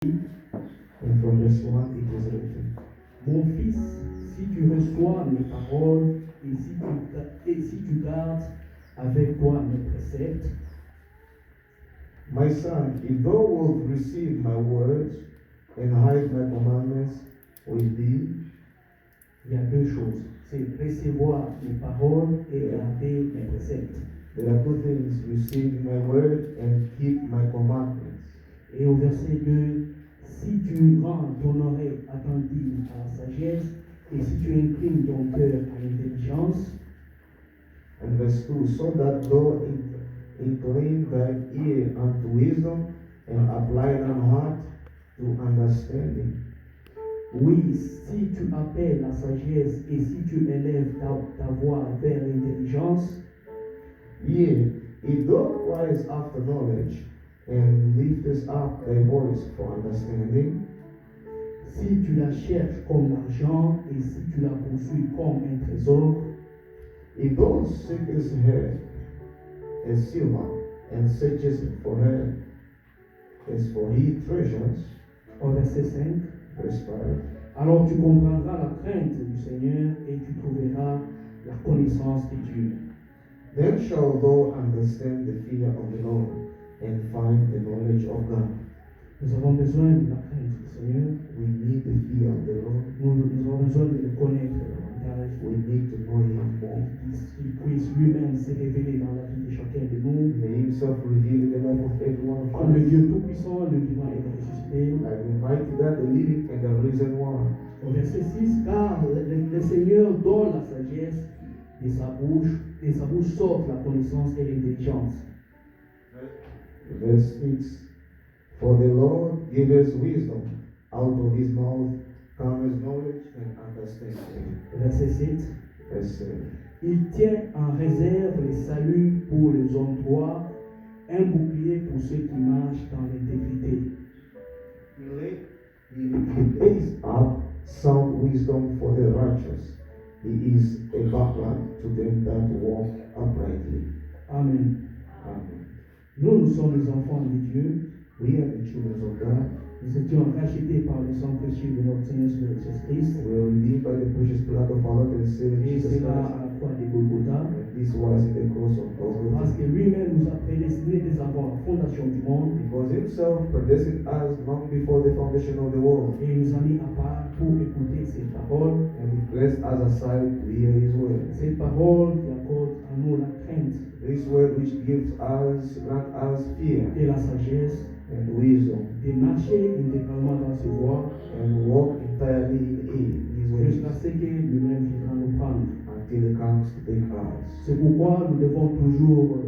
And from this one it is written, Mon fils, si tu reçois mes paroles et si tu gardes avec toi mes préceptes, My son, if thou wilt receive my words and hide my commandments with thee, il y a deux choses. C'est recevoir mes paroles et garder mes préceptes. there are two things, receive my word and keep my commandments. Et au verset 2, si tu rends ton oreille attentive à la sagesse et si tu inclines ton cœur à l'intelligence, And verse 2, so that thou incline thine ear unto wisdom and apply thine heart to understanding. oui, si tu appelles la sagesse et si tu élèves ta voix vers l'intelligence, Yea, if thou criest after knowledge and liftest up thy voice for understanding, si tu la cherches comme l'argent et si tu la poursuis comme un trésor, if thou seekest her as silver and searchest for her as for hid treasures, au verset 5, verse 5, alors tu comprendras la crainte du Seigneur et tu trouveras la connaissance de Dieu. then shalt thou understand the fear of the Lord and find the knowledge of God. Nous avons besoin de la crainte du Seigneur. We need the fear of the Lord. Nous avons besoin de le connaître davantage. We need to know Him more. Qu'il puisse lui-même se révéler dans la vie de chacun de nous. May Himself reveal in the life of everyone of Comme le us. Dieu Tout-Puissant, le vivant et le ressuscité. Like the mighty God, the living and the risen one. Au verset 6, car le Seigneur donne la sagesse de sa bouche sort la connaissance et l'intelligence. Verse 6, for the Lord giveth wisdom, out of His mouth cometh knowledge and understanding. Verset 7, Verse 7, il tient en réserve le salut pour les hommes droits, un bouclier pour ceux qui marchent dans l'intégrité. He lays up sound wisdom for the righteous. He is a buckler to them that walk uprightly. Amen. Amen. Nous sommes les enfants de Dieu. We are the children of God. Nous étions rachetés par le sang précieux de notre Seigneur Jésus-Christ. We are redeemed by the precious blood of our Lord and Savior Et Jesus c'est là Christ. à la croix de Golgotha. And this was in the cross of Golgotha. Parce que lui-même nous a prédestinés dès avant la fondation du monde. Because Himself predestined us long before the foundation of the world. Et il nous a mis à part pour écouter ses paroles. And He placed us aside to hear His word. Cette parole qui accorde à nous la crainte This word which grant us fear et la sagesse and wisdom, de marcher intégralement dans ses voies and walk entirely in His ways jusqu'à ce que lui-même viendra nous prendre. until He comes to take us. C'est pourquoi nous devons toujours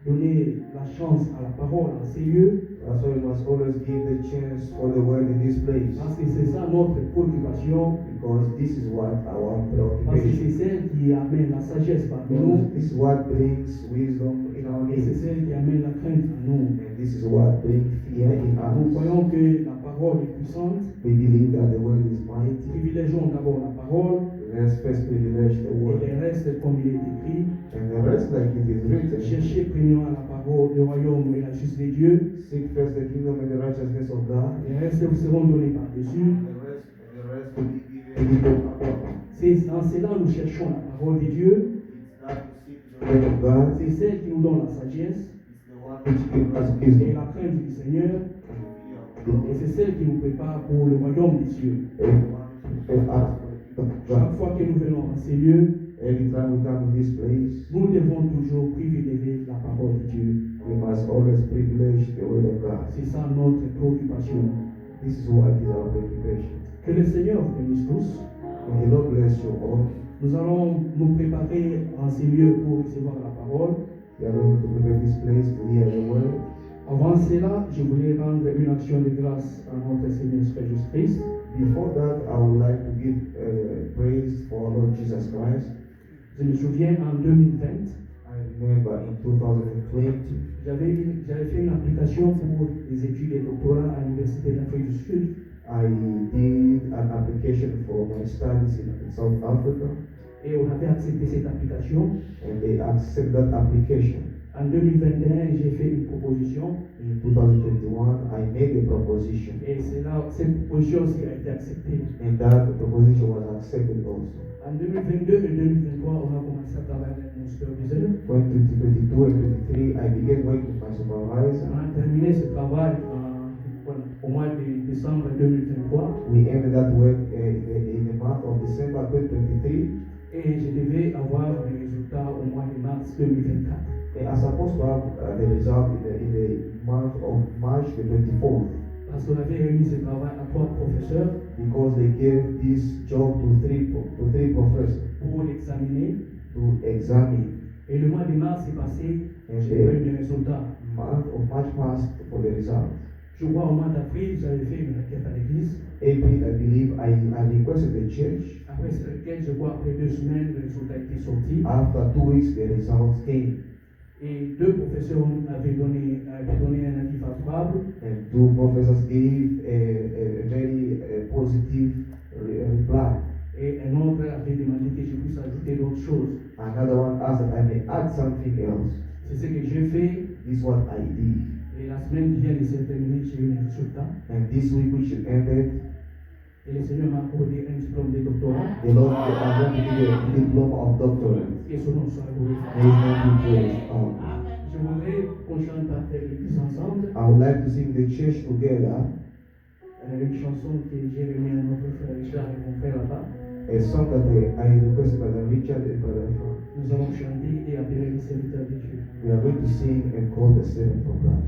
donner la chance à la parole en ces lieux, That's why we must always give the chance for the word in this place. parce que c'est ça notre préoccupation, Because this is what our parce que preoccupation. c'est celle qui amène la sagesse parmi nous, This is what brings wisdom in our et c'est midst. celle qui amène la crainte en nous. And this is what brings fear in Nous us. croyons que la parole est puissante, We believe that the word is mighty. privilégions d'abord la parole, Let's first privilege the et word. le reste comme il est écrit. And the rest, like it is written, Cherchez premièrement la parole, le royaume et la justice de Dieu. seek first the kingdom and the righteousness of God. Les restes vous seront donnés par-dessus. And the rest will be given on top. C'est en cela nous cherchons la parole de Dieu. It's that to seek the word of God. C'est celle qui nous donne la sagesse It's the one which gives us et wisdom. la crainte du Seigneur. And the fear of the Et Lord. c'est celle qui nous prépare pour le royaume des cieux. And the one which prepares us for the kingdom of Chaque God. fois que nous venons en ces lieux, Every time we come to this place, nous devons toujours privilégier la parole de Dieu. we must always privilege the word of God. C'est ça notre préoccupation. This is what is our preoccupation. Que le Seigneur vous bénisse tous. May the Lord bless you all. Nous allons nous préparer en ces lieux pour recevoir la parole. We are going to prepare this place to hear the word. Avant cela, je voulais rendre une action de grâce à notre Seigneur Jésus-Christ. Before that, I would like to give praise for our Lord Jesus Christ. Je me souviens en 2020, I remember in 2020, j'avais fait une application pour les études de doctorat à l'Université de l'Afrique du Sud. I did an application for my studies in South Africa, Et on avait accepté cette application. and they accepted that application. En 2021, j'ai fait une proposition In 2021, I made a proposition, et cette proposition aussi a été acceptée. and that proposition was accepted also. En 2022 et 2023, on a commencé à travailler avec mon superviseur. When 2022 and 2023, I began working with my supervisor. On a terminé ce travail au mois de décembre 2023 We ended that work in the month of December 2023, et je devais avoir les résultats au mois de mars 2024. and I'm supposed to have the result in the month of March the 24th, Parce qu'on avait remis ce travail à 3 professeurs because they gave this job to three professors pour l'examiner. to examine. Et le mois de mars est passé, And j'ai pas eu the de résultats. month of March passed for the result. Je crois au mois d'avril, j'avais fait une requête à l'église. April, I believe, I requested the church. Après cette requête, je crois après 2 semaines, le résultat était sorti. After 2 weeks, the results came, Et 2 professeurs avaient donné un avis favorable. and 2 professors gave a very positive reply. Et un autre avait demandé que je puisse ajouter d'autres choses. Another one asked that I may add something else. C'est ce que j'ai fait. This is what I did. Et la semaine qui vient de se terminer, j'ai eu mes résultats. And this week, which ended, Et le Seigneur m'a accordé un diplôme de doctorat. the Lord has going to give you a diploma of doctorate. Et son nom soit loué. May His name be praised. Je voudrais qu'on chante avec l'église ensemble I would like to sing the church together une chanson que j'ai remis à notre frère Richard et mon frère là-bas. a song that I requested by the Richard and Brother Frank. Nous allons chanter et appeler les serviteurs de Dieu. We are going to sing and call the servant of God.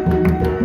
Thank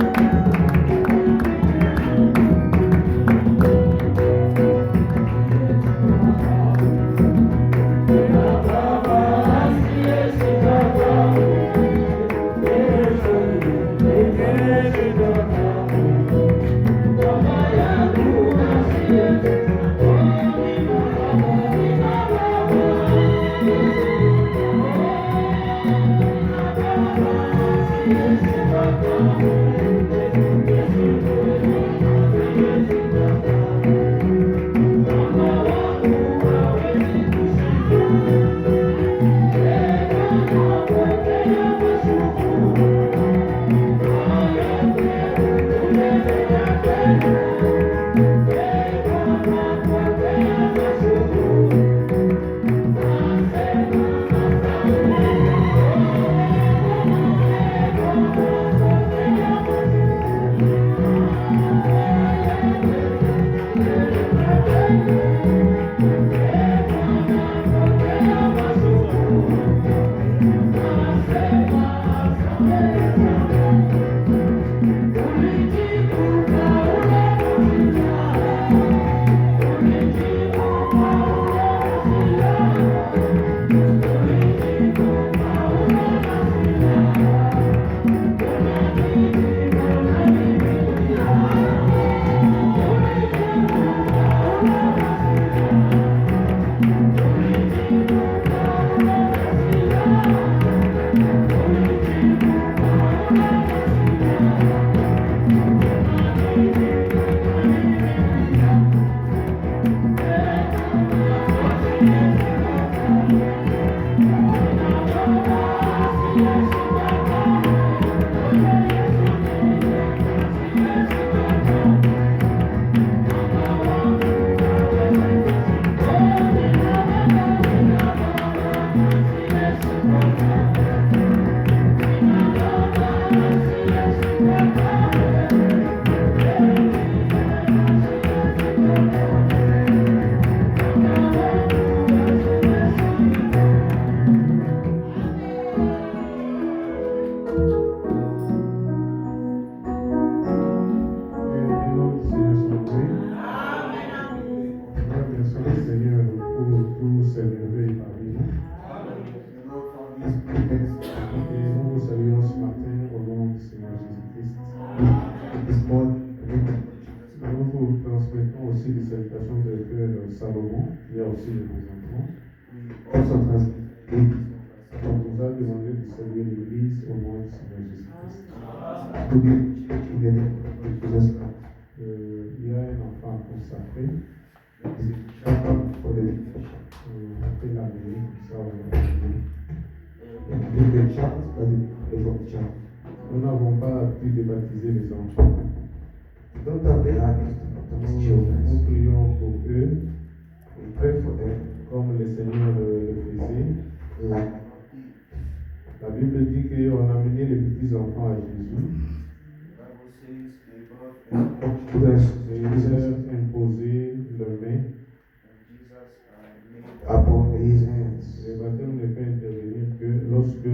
Nous vous transmettons aussi des salutations de frère Salomon. Il y a aussi les enfants. We also transmit On vous a demandé de saluer l'Église au nom du Seigneur Jésus-Christ. to be in the name of Jesus Christ. Il y a un enfant consacré. Shout out for the dedication. On fait la mêlée, comme ça on va prier. And give the child that is the from child. Nous n'avons pas pu débaptiser les enfants. Don't have the habit to baptize Nous children. prions pour eux, We pray for them comme le Seigneur le faisait. like La Bible dit qu'on a amené les petits-enfants à Jésus. children Et ils leur imposé leurs mains. upon his hands. Le baptême ne peut intervenir que lorsque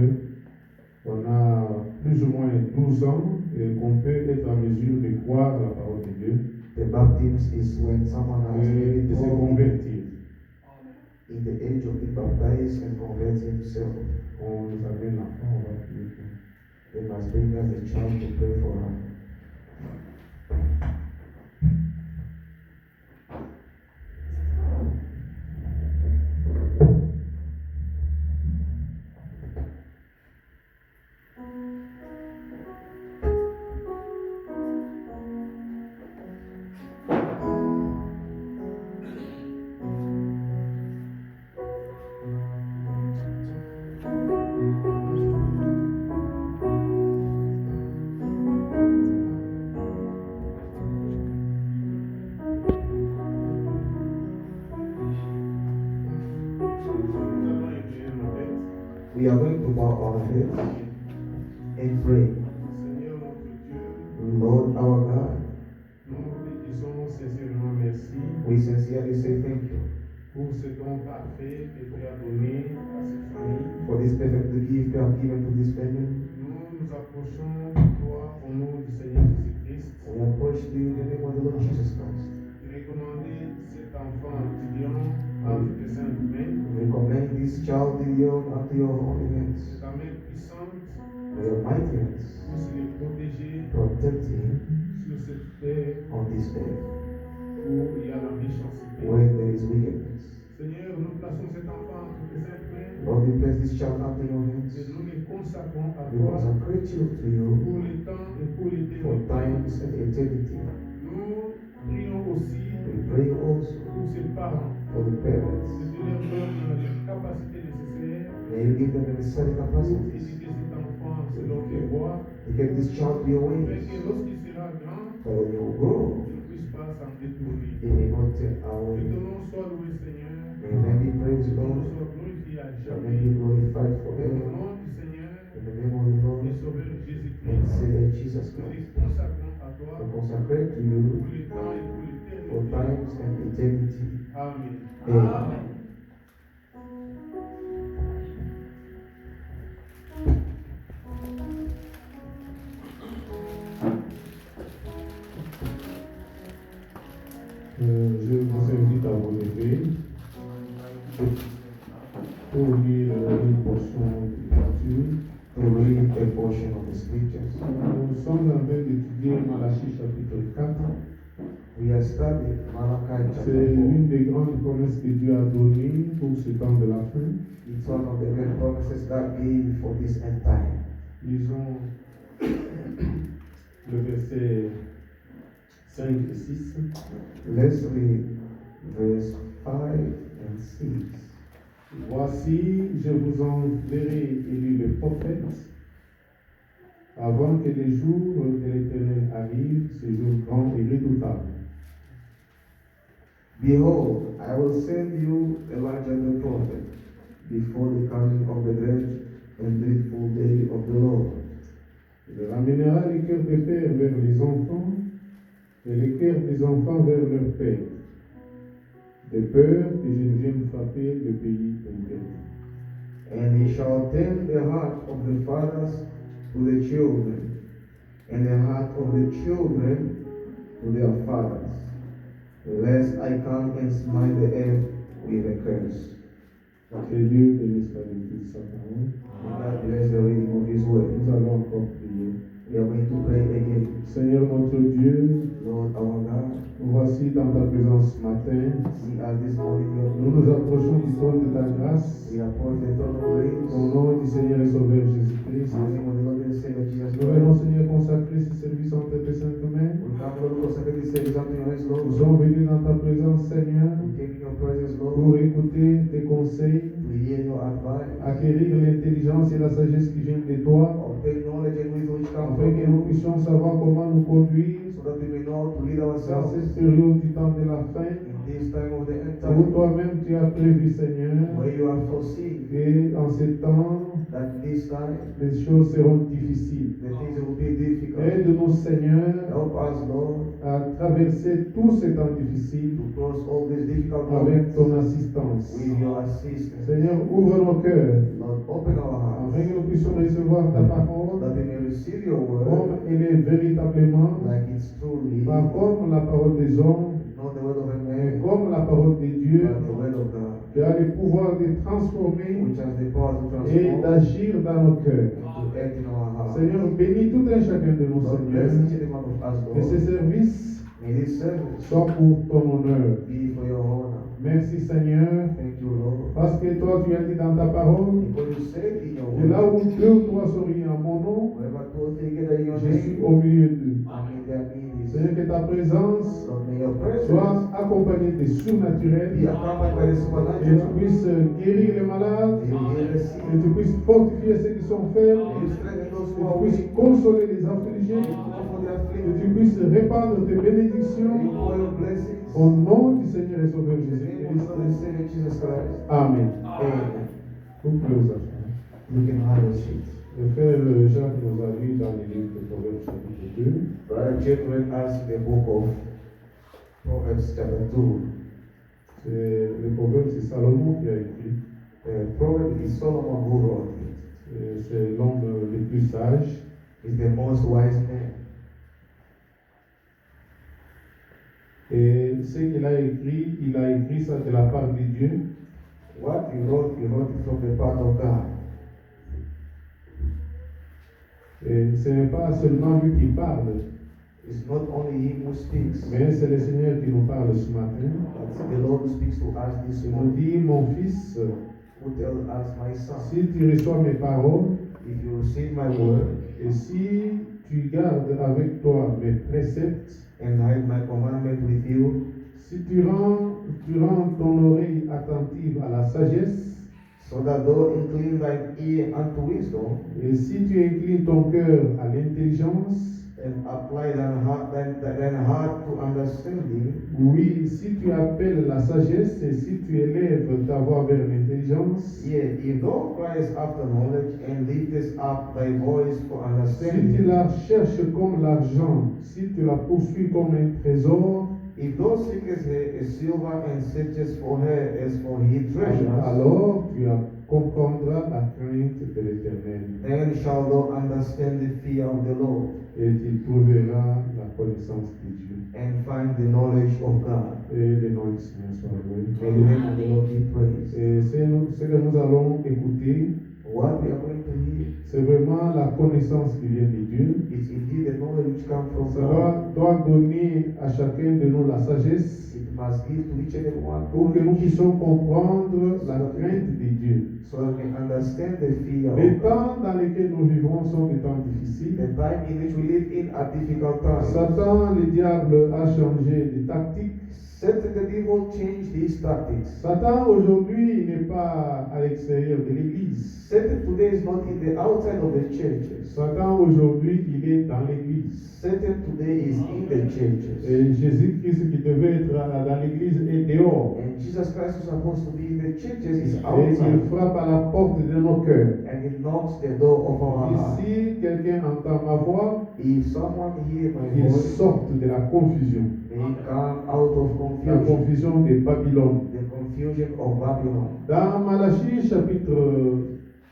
on a plus ou moins 12 ans et qu'on peut être en mesure de croire la parole de Dieu The baptism is when someone has et maybe de se 12 convertir. in the age of being baptized and converts himself. On nous amène l'enfant, on va prier pour eux. They must bring us the child to pray for her. We are going to bow our heads and pray. Seigneur notre Dieu, Lord our God, nous te disons sincèrement merci we sincerely say thank you pour ce don parfait que tu as donné à cette famille. for this perfect gift you have given to this family. Nous nous approchons de toi au nom du Seigneur Jésus-Christ. We approach you in the name of the Lord Jesus Christ. Recommander cet enfant étudiant entre tes saintes mains. We commend this child in your unto your holy hands, C'est ta main puissante your mighty hands. puisse les protéger Protect him sur cette terre on this day où il y a la méchanceté. where there is wickedness. Seigneur, nous plaçons cet enfant entre tes saintes mains Lord, we place this child unto your hands. et nous les consacrons à We toi consecrate you to you pour le temps et pour for l'éternité. times and eternity. Nous prions aussi We pray also pour ces parents for the que parents. tu leur donnes les capacités nécessaires May you give them the necessary pour capacities éduquer cet enfant selon tes voies, to get this child your afin ways, que lorsqu'il sera grand, so when you grow, il ne puisse pas s'en détourner. they may not turn Que away. ton nom soit loué, Seigneur. May your name be praised, Que ton nom Lord. soit glorifié à Your jamais. name be glorified Au forever. nom du Seigneur In the name of the Lord et Sauveur and Jésus-Christ, Savior Jesus nous les Christ, consacrons à toi we consecrate to pour you le temps et pour for l'éternité. times and eternity. Amen. Amen. Je vous invite à vous lever pour lire une portion de l'écriture. To read a portion of the scriptures. Nous sommes en train d'étudier Malachie chapitre 4. We are studying Malachi C'est chapter 4. l'une des grandes promesses que Dieu a données pour ce temps de la fin. It's one of the great promises God gave for this end time. Lisons le verset 5 et 6. Let's read verse 5 and 6. Voici, je vous enverrai élu le prophète avant que les jours de l'Éternel arrivent, ce jour grand et redoutable. Behold, I will send you Elijah the prophet before the coming of the great and dreadful day of the Lord. Il ramènera les cœurs des pères vers les enfants et les cœurs des enfants vers leurs pères, de peur que je ne vienne frapper le pays interdit. And he shall turn the heart of the fathers to the children, and the heart of the children to their fathers, lest I come and smite the earth with a curse. Que Dieu bénisse la lecture de sa parole. May God bless the reading of his word. Nous allons encore prier. We are going to pray again. Seigneur notre Dieu, Lord our God, voici dans ta présence ce matin. We are this morning in Nous your nous approchons du trône de ta grâce. We approach the throne of grace. Au nom du Seigneur et Sauveur Jésus-Christ. In the name of the Lord and Savior Jesus Nous venons, Christ. Seigneur, consacrer ce service entre tes saintes mains. We come, Lord, consecrate this service unto your hands, Lord. Nous sommes venus dans ta présence, Seigneur, We came in your presence, Lord, pour écouter tes conseils, to hear your advice, acquérir l'intelligence et la sagesse qui viennent de toi, obtain knowledge and wisdom which come afin from que nous you, puissions savoir comment nous conduire so that we may know how to lead dans ourselves cette période du temps de la fin, in this time of the end où time, toi-même tu as prévu, Seigneur, where you have foreseen et en ces temps, that this time les choses seront difficiles. the things will be difficult. Aide-nous, Seigneur, Help us, Lord, à traverser tous ces temps difficiles to cross all these difficult avec moments ton assistance. with your assistance. Seigneur, ouvre nos cœurs, Lord, open our hearts afin que nous puissions recevoir ta parole that we may receive your word comme elle est véritablement, like it's truly pas comme la parole des hommes, not the word of a mais man, comme la parole de Dieu, but the word of God, qui a le pouvoir de transformer which has the power to et transform d'agir dans nos cœurs. and to act in our hearts. Seigneur, bénis tout un chacun de nous, Lord, bless Seigneur, each and every one of us, que ce Lord. service May this service soit pour ton honneur. be for your honor. Merci, Seigneur, Thank you, Lord. parce que toi, tu as dit dans ta parole Because you said in your que là word, où deux ou trois sont réunis en mon nom, wherever two or three gather in your je suis name, au milieu d'eux. I'm in their midst. Seigneur, que ta présence Lord, may your presence soit accompagnée de be surnaturel, accompanied by the et tu supernatural. puisses guérir les malades, May you heal the et sick. tu puisses fortifier ceux qui sont faibles, May you strengthen those et who are tu puisses weak. consoler les affligés, May you comfort the et tu afflicted. puisses répandre tes May you bénédictions pour your blessings. au nom du Seigneur et Sauveur In the name of the Jésus-Christ. Lord and Savior Jesus Christ. Amen. Amen. Vous pouvez vous asseoir. You can have a seat. Le frère Jacques nous a lu dans les livres de Proverbes chapitre 2. Brother Jack read us the book of Proverbs chapter 2. Le Proverbe, c'est Salomon qui a écrit. Proverbs is Solomon who wrote it. C'est l'homme le plus sage. He's the most wise man. Et ce qu'il a écrit, il a écrit ça de la part de Dieu. What he wrote it from the part of God. Et ce n'est pas seulement lui qui parle, It's not only him who speaks, mais c'est le Seigneur qui nous parle ce matin. but it's the Lord who speaks to us this Il nous morning. dit, mon fils, Who tells us, my son, si tu reçois mes paroles, if you receive my word et si tu gardes avec toi mes préceptes, and hide my commandment with you, si tu rends ton oreille attentive à la sagesse, so that thou incline thine ear unto wisdom, et si tu inclines ton cœur à l'intelligence, and apply thine heart to understanding, oui, si tu appelles la sagesse et si tu élèves ta voix vers l'intelligence, yea, if thou criest after knowledge and liftest up thy voice for si tu understanding, la cherches comme l'argent, si tu la poursuis comme un trésor, if thou seekest her as silver and searchest for her as for hid treasures, alors tu comprendras la crainte de l'Éternel then shalt thou understand the fear of the Lord, et tu trouveras la connaissance de Dieu. and find the knowledge of God. Et le nom du Seigneur soit loué. May the name of the Lord be praised. Et ce que nous allons écouter, What we are going to hear c'est vraiment la connaissance qui vient de Dieu. is indeed the knowledge which comes from Ça God. doit donner à chacun de nous la sagesse It must give to each and every one pour que nous puissions comprendre la crainte de Dieu. so that we can understand the fear Les of God. temps dans lesquels nous vivons sont des temps difficiles. The time in which we live in are difficult times. Satan, le diable, a changé de tactique. Satan the devil changed his tactics. Satan, aujourd'hui, il n'est pas à l'extérieur de l'église. Satan today is not in the outside of the churches. Satan, aujourd'hui, il est dans l'église. Satan today is in the churches. Et Jésus-Christ, qui devait être dans l'église, est dehors. And Jesus Christ is supposed to be in the churches, is Et il outside. frappe à la porte de nos cœurs. And he knocks the door of our heart. Ici, quelqu'un entend ma voix, If someone hear my il voice, sort de la confusion. they come out of La confusion. confusion de Babylone. The confusion of Babylon. Dans Malachie chapitre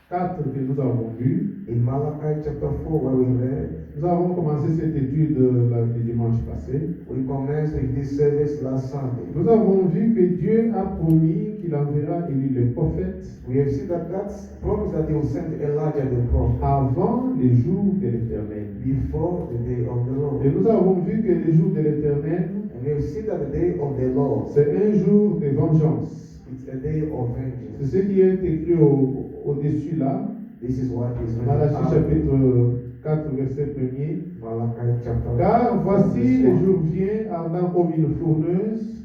4 que nous avons lu, In Malachi chapter 4, where we read, nous avons commencé cette étude le dimanche passé. we commenced with this service last Sunday. Nous avons vu que Dieu a promis qu'il enverra Élie le prophète We have seen that God's promise that he will send Elijah the prophet avant les jours de l'Éternel. before the day of the Lord. Et nous avons vu que les jours de l'Éternel, And And we have seen that the day of the Lord, c'est un jour de vengeance. it's a day of C'est vengeance. ce qui est écrit au-dessus là, This is what is written Malachie out. chapitre 4, verset 1er. Malachi chapter Car voici le 1. jour vient ardent comme une fourneuse,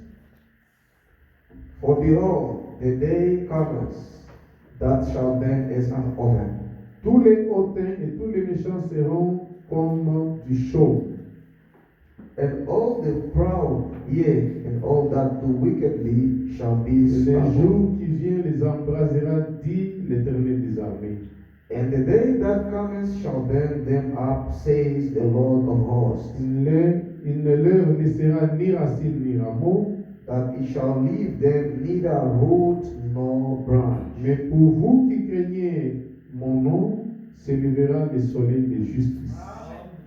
For behold, the day comes that shall burn as an oven. tous les hautains et tous les méchants seront comme du chaume. And all the proud, yea, and all that do wickedly shall be Le stubble. jour qui vient les embrasera, dit l'Éternel des armées. And the day that comes shall burn them up, says the Lord of hosts, Il ne leur laissera ni racine ni rameau, that it shall leave them neither root nor branch. mais pour vous qui craignez mon nom, s'élèvera le soleil de justice.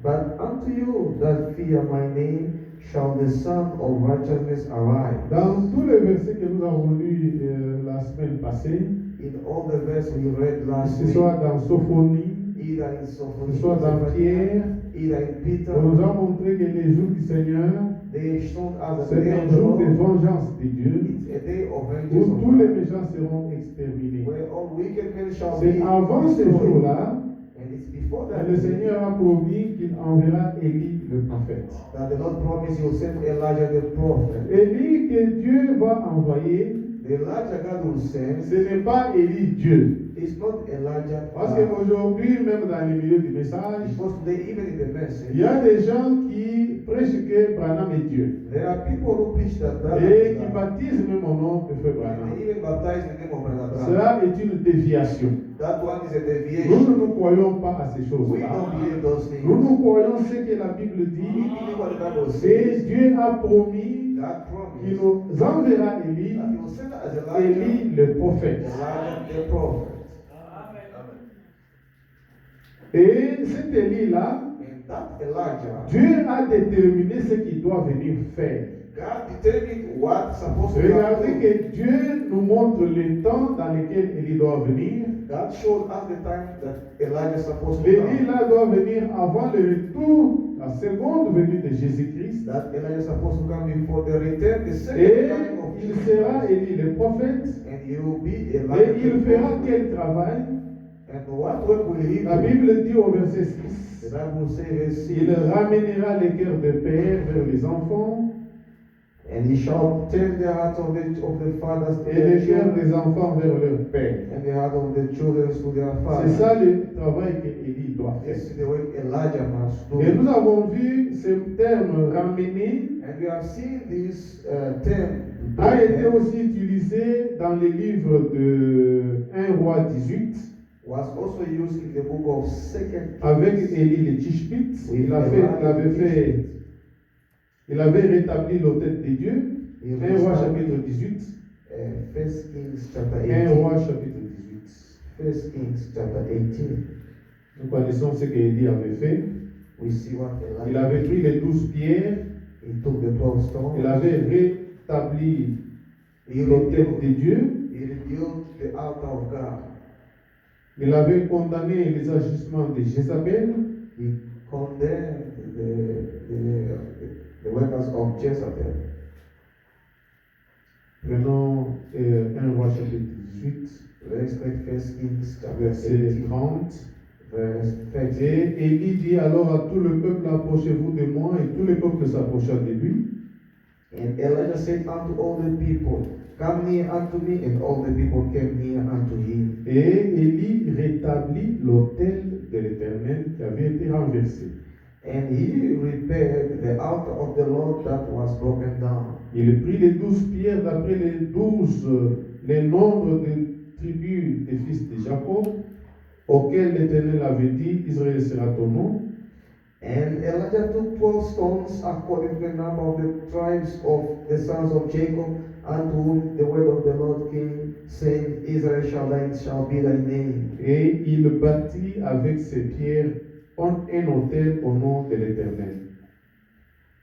But unto you that fear my name shall the Son of righteousness arise. Dans tous les versets que nous avons lus la semaine passée, In all the verses we read que last ce week, soit dans Sophonie, either in que Sophonie, ce soit dans Pierre, either in Peter, on nous a montré que les jours du Seigneur, they shown us the c'est day un of the jour de Lord. vengeance de Dieu, It's a day of où vengeance of tous les God, méchants seront exterminés. where all wicked men shall C'est be avant ce destroyed. jour-là And it's before that que le Seigneur a promis qu'il enverra Élie le prophète. that the Lord promised he will send Elijah the prophet. Élie que Dieu va envoyer, The Elijah God will send ce n'est pas Élie Dieu. is not Elijah Parce God. qu'aujourd'hui, même dans les milieux du message, Because today, even in the message, il y a des gens qui prêchent que Branham est Dieu. there are people who preach that Et is qui God. baptisent même au nom de Frère And Branham. they even baptize in the name of Brother Branham. Cela est une déviation. That one is a Nous deviation. ne nous croyons pas à ces We choses-là. don't believe those things. Nous nous croyons ce que la Bible We dit. believe what the Bible Et says. Dieu a promis God qu'il promised nous enverra Élie, that he will send as Elijah, Élie le prophète. Elijah the prophet. Et cet Élie-là, And that Elijah, Dieu a déterminé ce qu'il doit venir faire. God determined what's supposed to Regardez happen. que Dieu nous montre le temps dans lequel Élie doit venir. God showed us the time that Elijah is supposed to Élie come. là doit venir avant le retour, la seconde venue de Jésus-Christ. That Elijah is supposed to come before the return, the Et second coming of il Jesus. sera Élie le prophète. And he will be Et Elijah. il the fera prophet. quel travail? And what work will he La do? Bible dit au verset The 6, Bible says, il ramènera les cœurs de père vers les enfants and he shall turn the hearts of the fathers to et their les cœurs children, des enfants vers leur père. and the heart of the children to their C'est fathers. ça le travail que Élie doit faire. This is the way Elijah must do. Et nous avons vu ce terme ramener And we have seen this term a été aussi utilisé dans les livres de 1 roi 18 was also used in the book of 2 avec Kings. Élie le Tishbite. Il avait rétabli l'autel de Dieu. 1 roi chapitre 18. First Kings chapter 1 18. roi chapitre 18. First Kings chapter 18. Nous connaissons ce qu'Élie avait fait. We see what Il Elijah avait pris les 12 pierres. he took the 12 stones. Il avait rétabli He l'autel rebuilt, de Dieu. he rebuilt the altar of God. Il avait condamné les agissements de Jézabel. He condemned the workers of Jezebel. Prenons 1 roi chapitre 18, Let's read First Kings chapter verset 18, 30. verse 30. Et Élie dit alors à tout le peuple, approchez-vous de moi, et tout le peuple s'approcha de lui. And Elijah said unto all the people, Come near unto me, and all the people came near unto him. Et Élie rétablit l'autel de l'Éternel qui avait été renversé. And he repaired the altar of the Lord that was broken down. Il prit les 12 pierres d'après les nombres des tribus des fils de Jacob, auxquels l'Éternel avait dit, Israël sera ton nom. And Elijah took 12 stones according to the number of the tribes of the sons of Jacob, unto whom the word of the Lord came, saying, Israel shall be thy name. Et il bâtit avec ces pierres un autel au nom de l'Éternel.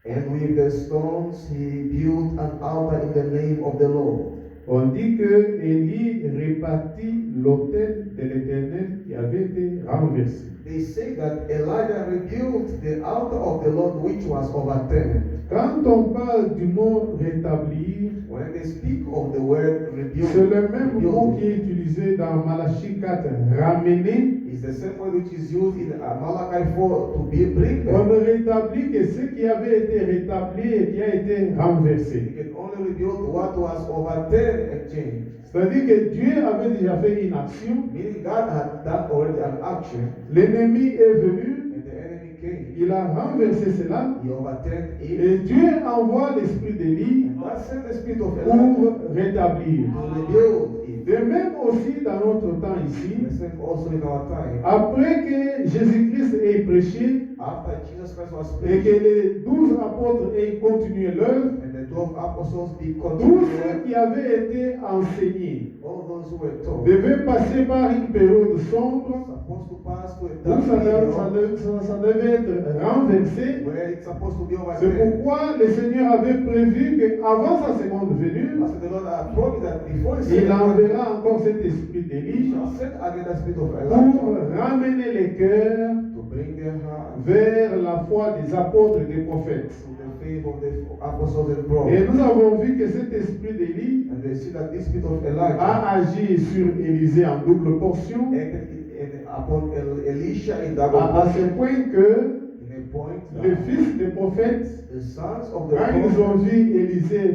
And with the stones he built an altar in the name of the Lord. On dit que Élie répartit l'autel de l'Éternel qui avait été renversé. They say that Elijah rebuilt the altar of the Lord which was overturned. Quand on parle du mot rétablir, When they speak of the word rebuild, c'est le même mot rebuild, qui est utilisé dans Malachie 4, ramener. is the same word which is used in Malachi 4 to bring On back. ne rétablit que ce qui avait été rétabli et qui a été renversé. You can only rebuild what was overturned and changed. C'est-à-dire que Dieu avait déjà fait une action, Meaning God had done already an action, l'ennemi est venu, and the enemy came. il a renversé cela, He overturned it, et Dieu envoie l'esprit d'Élie and God sent the spirit of Elijah pour rétablir. to rebuild it. De même aussi dans notre temps ici, The same also in our time. après que Jésus-Christ ait prêché After Jesus Christ was et que preached, les 12 apôtres aient continué l'œuvre, and the 12 apostles did tous continue, ceux qui avaient été enseignés all those who were taught, devaient passer par une période sombre supposed to pass to a où dark period ça devait être renversé. where it's supposed to be C'est overturned. pourquoi le Seigneur avait prévu qu'avant sa seconde venue, As the Lord had promised that before His il second coming, enverra encore cet esprit He d'Élie shall send again the spirit of pour Elijah ramener les cœurs to bring their hearts vers la foi des apôtres et des prophètes. to the faith of the apostles and Et prophets. nous avons vu que cet esprit d'Élie And they see that this spirit of Elijah a agi sur Élisée en double portion, acted upon Elisha in double à ce portion, point que in a point les that fils des prophètes, the sons of the quand ils ont prophets, vu Élisée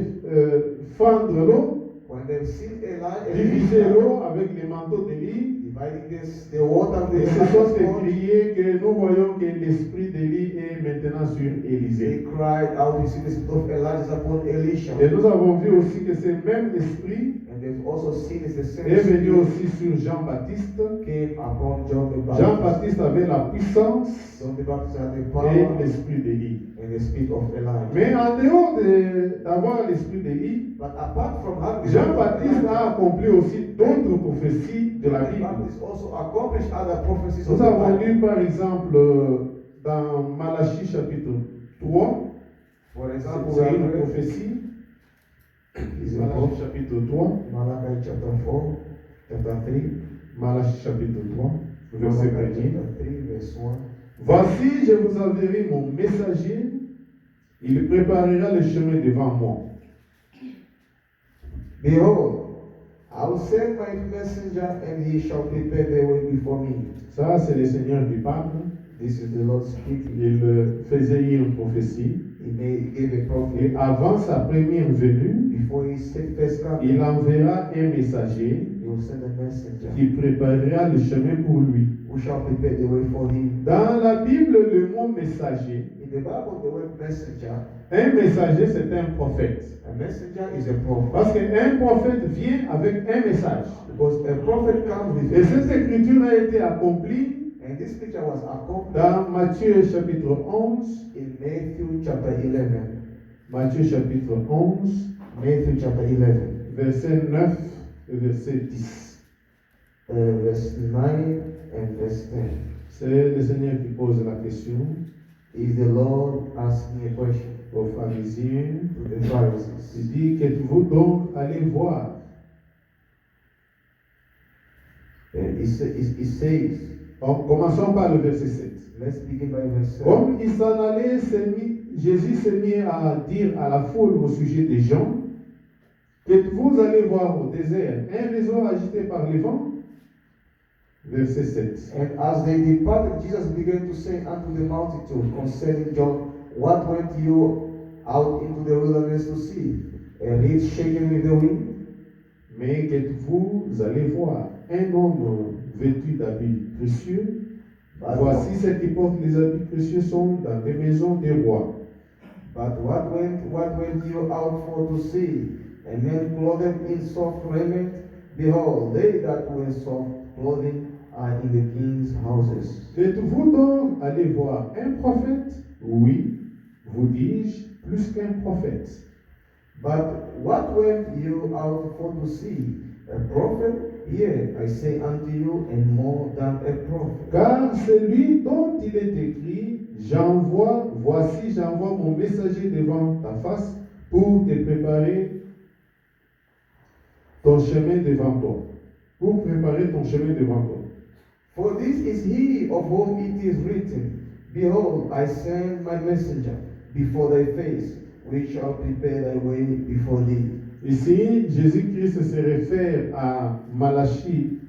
fendre l'eau, when they've seen diviser Elisha l'eau avec les manteaux d'Élie, dividing the water with ils the se sont sons, écriés que nous voyons que l'esprit d'Élie est maintenant sur they Élisée. cried out, we see the spirit of Elijah upon Elisha. Et nous avons vu aussi que ce même esprit And they've also seen it's the same est venu spirit aussi sur Jean-Baptiste. came upon John the Baptist. Jean-Baptiste avait la puissance John the Baptist had the et power l'esprit d'Élie. and the spirit of Elijah. Mais en dehors d'avoir l'esprit d'Élie, But apart from having Jean-Baptiste a accompli aussi d'autres prophéties de la John the Bible. Baptist also accomplished other prophecies of Nous the avons Bible. lu par exemple dans Malachie chapitre 3, For example, we c'est have une read prophétie. is in Malachie chapitre 3, Malachi chapter 4, chapter 3, Malachie chapitre 3, verset Malachi 1er. chapter 3, verse 1. Voici, je vous enverrai mon messager, il préparera le chemin devant moi. Behold, I will send my messenger, and he shall prepare the way before me. Ça, c'est le Seigneur qui parle. This is the Lord speaking. Il faisait une prophétie. He gave a prophet. Et avant sa première venue, Before his first coming, il enverra un messager he will send a messenger qui préparera le chemin pour lui. who shall prepare the way for him. Dans la Bible, le mot messager, In the Bible, the word messenger, un messager, c'est un prophète. a messenger is a prophet. Parce qu'un prophète vient avec un message. Because a prophet comes with Et a cette message. écriture a été accomplie And this picture was accomplished dans Matthieu chapitre 11. in Matthew chapter 11. Matthieu chapitre 11, Matthew chapter 11, verset 9 et verset 10. verse 9 and verse 10. C'est le Seigneur qui pose la question Is the Lord asking a question aux pharisiens. to the Pharisees? Il dit, qu'êtes-vous donc allés voir? And it says, Commençons par le verset 7. let's begin by verse 7. Comme il s'en allait, Jésus s'est mis à dire à la foule au sujet des gens, qu'êtes-vous allés voir au désert? Un réseau agité par les vents? Verset 7. And as they departed, Jesus began to say unto the multitude concerning John, what went you out into the wilderness to see? A reed shaken with the wind? Mais qu'êtes-vous allés voir? Un homme vêtu d'habits précieux? Voici ceux qui portent les habits précieux sont dans des maisons des rois. But what went you out for to see? A man clothed in soft raiment? Behold, they that wear soft clothing are in the king's houses. Êtes-vous donc allés voir un prophète? Oui, vous dis-je, plus qu'un prophète. But what went you out for to see? A prophet? Yea, I say unto you, and more than a prophet. Car celui dont il est écrit, voici j'envoie mon messager devant ta face pour te préparer ton chemin devant toi. Pour préparer ton chemin devant toi. For this is he of whom it is written, Behold, I send my messenger before thy face, which shall prepare thy way before thee. Ici, Jésus-Christ se réfère à Malachie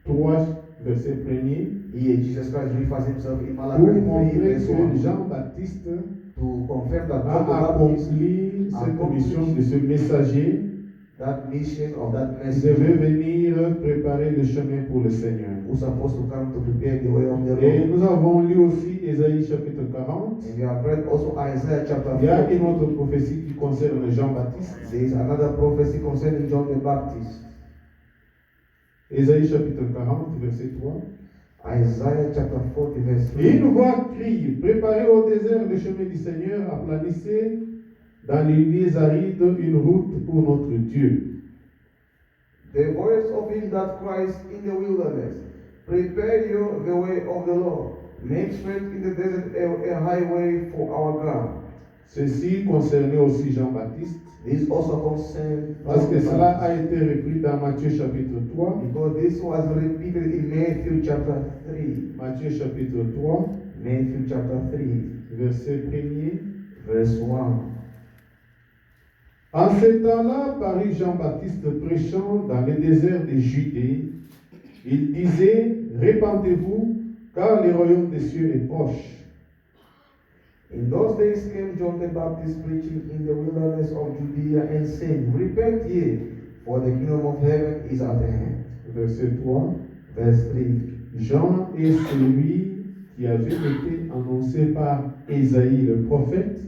3, verset 1er, Here, Jesus Christ refers himself in pour Malachi 3, montrer verse que 1, Jean-Baptiste to confirm that a John the Baptist, accompli cette mission de ce messager that mission of that qui devait messenger, venir préparer le chemin pour le Seigneur. who's supposed to come to prepare the way of the Et Lord. nous avons lu aussi Ésaïe chapitre 40. And we have read also Isaiah chapter Il y a 4. une autre prophétie qui concerne Jean-Baptiste. There is another prophecy concerning John the Baptist. Ésaïe chapitre 40, verset 3. Isaiah chapter 40, verse Et 3. une voix crie, préparez au désert le chemin du Seigneur, aplanissez dans les lieux arides une route pour notre Dieu. The voice of him that cries in the wilderness, prepare you the way of the Lord, make straight in the desert a highway for our God. Ceci concernait aussi Jean-Baptiste, This also concerns parce que John the cela a Baptist, été repris dans Matthieu chapitre 3. because this was repeated in Matthew chapter 3. Matthieu chapitre 3, Matthew chapter 3, verset 1er. verse 1. En ce temps-là, parut Jean-Baptiste prêchant dans le désert de Judée. Il disait, répentez-vous, car le royaume des cieux est proche. In those days came John the Baptist preaching in the wilderness of Judea and saying, Repent ye, for the kingdom of heaven is at hand. Verset 3. Verse 3. Jean est celui qui avait été annoncé par Ésaïe le prophète.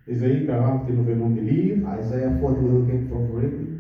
Ésaïe 40 que nous venons de lire. Isaiah 40 where we came from reading.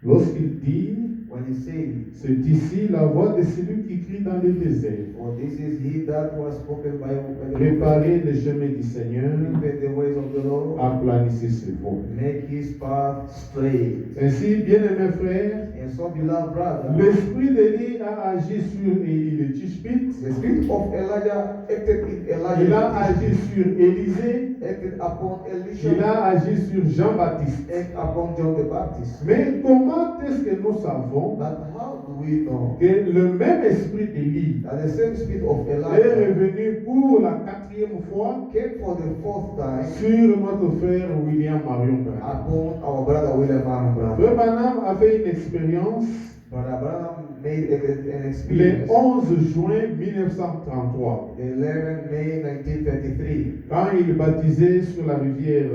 Lorsqu'il dit, When he said, c'est ici la voix de celui qui crie dans le désert. For this is he that was spoken by the Lord. Préparez le chemin du Seigneur, Prepare the ways of the Lord. aplanissez ses voies. Make his path straight. Ainsi, bien-aimés frères, And so, beloved brother, l'esprit d'Élie a agi sur Élie le Tishbite. the spirit of Elijah acted in Il a Elijah, agi sur Élisée. acted upon Elisha, Il a agi sur Jean-Baptiste. and upon John the Baptist. Mais comment est-ce que nous savons But how do we know que le même esprit d'Élie that the same spirit of est Elijah revenu pour la 4e fois came for the fourth time sur notre frère William Marion Branham? upon our brother William Marion Branham? Frère Branham a fait une expérience Brother Branham made an le experience 11 juin 1933 the 11 May 1933 quand il baptisait sur la rivière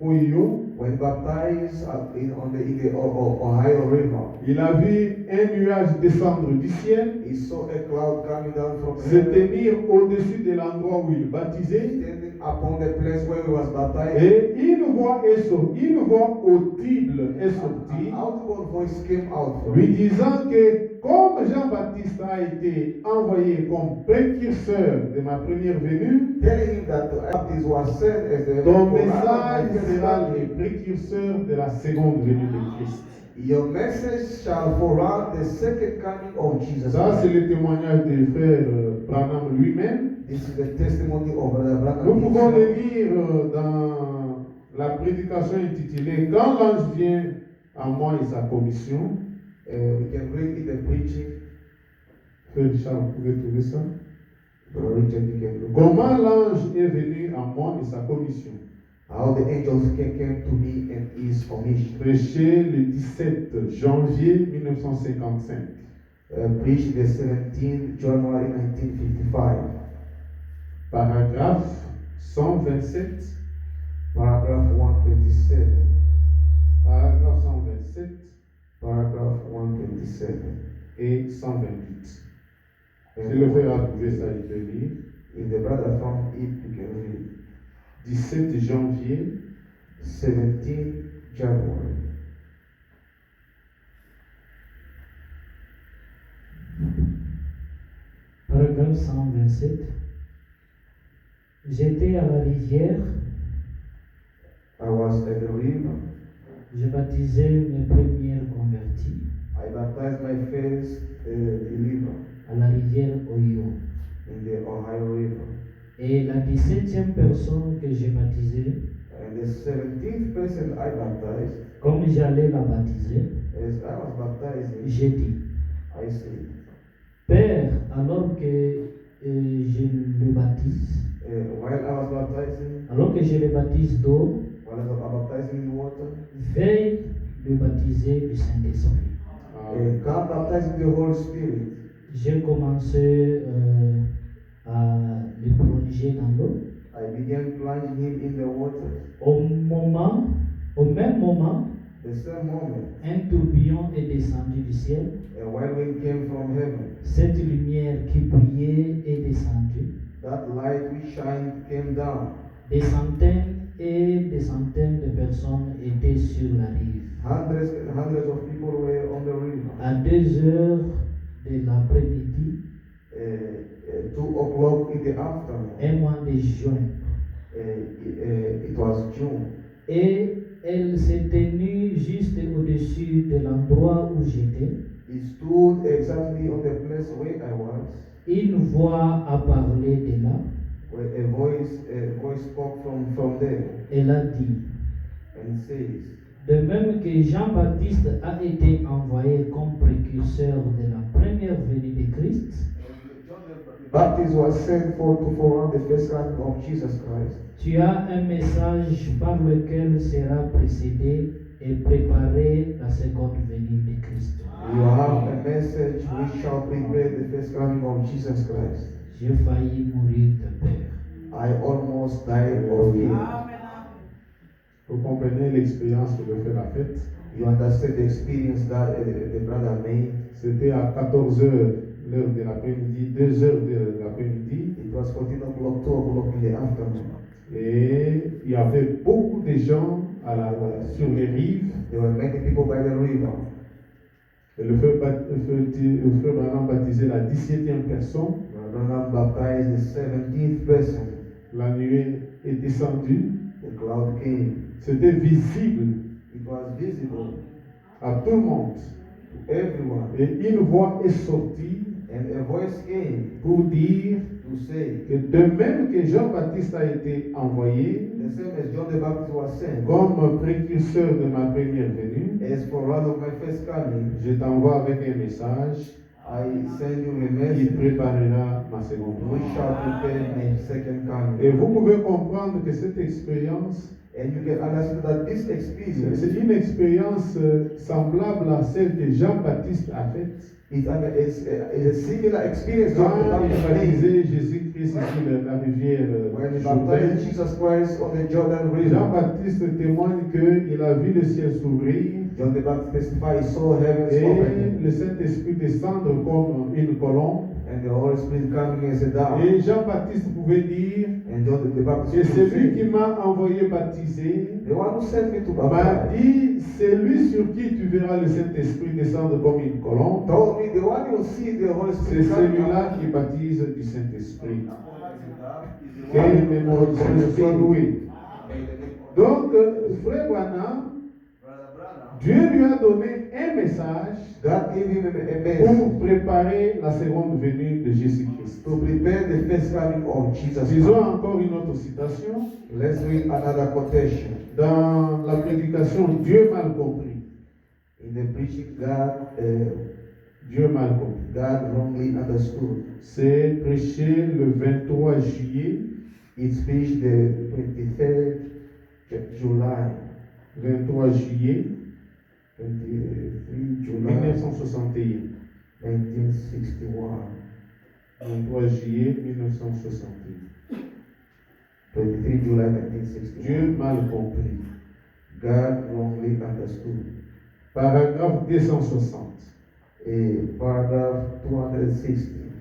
Ohio. when baptized in the Ohio River. Il a vu un nuage descendre du ciel, He saw a cloud coming down from se heaven, tenir au-dessus de l'endroit où il baptisait. standing upon the place where he was baptized. Et une voix audible est An sortie, audible voice came out from lui him, disant que comme Jean-Baptiste a été envoyé comme précurseur de ma première venue, telling him that the baptism was sent as the ton forerunner message of my sera first le coming. précurseur de la seconde venue de Christ. Your message shall forerun the second coming of Jesus Ça, c'est Christ. le témoignage du frère Branham lui-même. This is the testimony of Brother Branham Nous pouvons le himself. lire dans la prédication intitulée Quand l'ange vient à moi et sa commission. We can read in the preaching. Frère Richard, vous pouvez trouver ça? Brother Richard, you can look. Comment l'ange est venu à moi et sa commission. How the angels came to me and his commission. Prêché le 17 janvier 1955. Preached the 17th January 1955. Paragraphe 127. Paragraph 127. Paragraphe 127 Paragraph 127. et 128. And Si le frère a trouvé ça, il peut lire. if the brother found it, you can read. 17 janvier 17th January. Paragraphe 127. J'étais à la rivière, I was at the river. je baptisais mes premiers convertis I baptized my first believer à la rivière Ohio. in the Ohio River. Et la 17e personne que j'ai baptisée, And the 17th person I baptized, comme j'allais la baptiser, as I was baptizing, j'ai dit, I said, Père, alors que je le baptise, while I was baptizing, alors que je le baptise d'eau, while I was baptizing in water, veuille le baptiser du Saint-Esprit. God baptized the Holy Spirit. J'ai commencé à le plonger dans l'eau. I began plunging him in the water. Au même moment, The same moment, un tourbillon est descendu du ciel. a whirlwind came from heaven. Cette lumière qui brillait est descendue. That light which shined came down. Des centaines et des centaines de personnes étaient sur la rive. Hundreds and hundreds of people were on the river. À 2 heures de l'après-midi, 2 o'clock in the afternoon. un mois de juin. It was June. Et elle s'est tenue juste au-dessus de l'endroit où j'étais. He stood exactly on the place where I was. Une voix a parlé de là. Where a voice spoke from there. Elle a dit, And says, de même que Jean-Baptiste a été envoyé comme précurseur de la première venue de Christ, Baptist was sent for to forward the first coming of Jesus Christ. tu as un message par lequel sera précédé et préparé la seconde venue de Christ. You have a message which shall prepare the first coming of Jesus Christ. J'ai failli mourir de peur. I almost died of fear. Vous comprenez l'expérience que le frère a faite. You understand the experience that the brother made. C'était à 14 heures, l'heure de l'après-midi, 2 heures de l'après-midi. It was 14 o'clock, 2 o'clock in the afternoon. Et il y avait beaucoup de gens sur les rives. There were many people by the river. Et le frère Branham baptisait la 17e personne. Branham baptized the 17th person. La nuée est descendue. The cloud came. C'était visible It was visible à tout le monde. to everyone. Et une voix est sortie And a voice came pour dire to say, que de même que Jean-Baptiste a été envoyé the same as John the Baptist was sent, comme précurseur de ma première venue, as for rather my first coming, je t'envoie avec un message I send you a qui message préparera ma seconde which venue. shall prepare my second coming. Et vous pouvez comprendre que cette expérience, And you can understand that this experience c'est une expérience semblable à celle que Jean-Baptiste a faite. is a similar experience to Quand what il the Baptist made baptisait Jésus-Christ sur la rivière when he Jourdain. baptized Jesus Christ on the Jordan River. Jean-Baptiste témoigne qu'il a vu le ciel s'ouvrir John the Baptist testified he saw heavens et open le Saint-Esprit descendre comme une colombe. and the Holy Spirit coming as a dove. Et Jean-Baptiste pouvait dire And John the Baptist que would celui qui say, m'a envoyé baptiser the one who sent me to m'a baptize dit, c'est lui sur qui tu verras le Saint-Esprit descendre comme une colombe. told me the one who will see the Holy C'est Spirit coming celui-là up. qui baptise du Saint-Esprit. Is the Que one mes who mots holds the Holy soient Spirit. loués. Donc, frère Branham, Dieu lui a donné un message God gave him a message pour préparer la seconde venue de Jésus-Christ. to prepare the first coming of Jesus Disons Christ. encore une autre citation. Let's read another quotation. Dans la prédication, Dieu mal compris. In the preaching, Dieu mal compris. God wrongly understood. C'est prêché le 23 juillet, It's preached the 23rd July, 23 juillet 23 July 1961. 1961. 23 juillet 1961. 23 July 1961. Dieu mal compris. God wrongly understood. Paragraphe 260. Paragraph 260.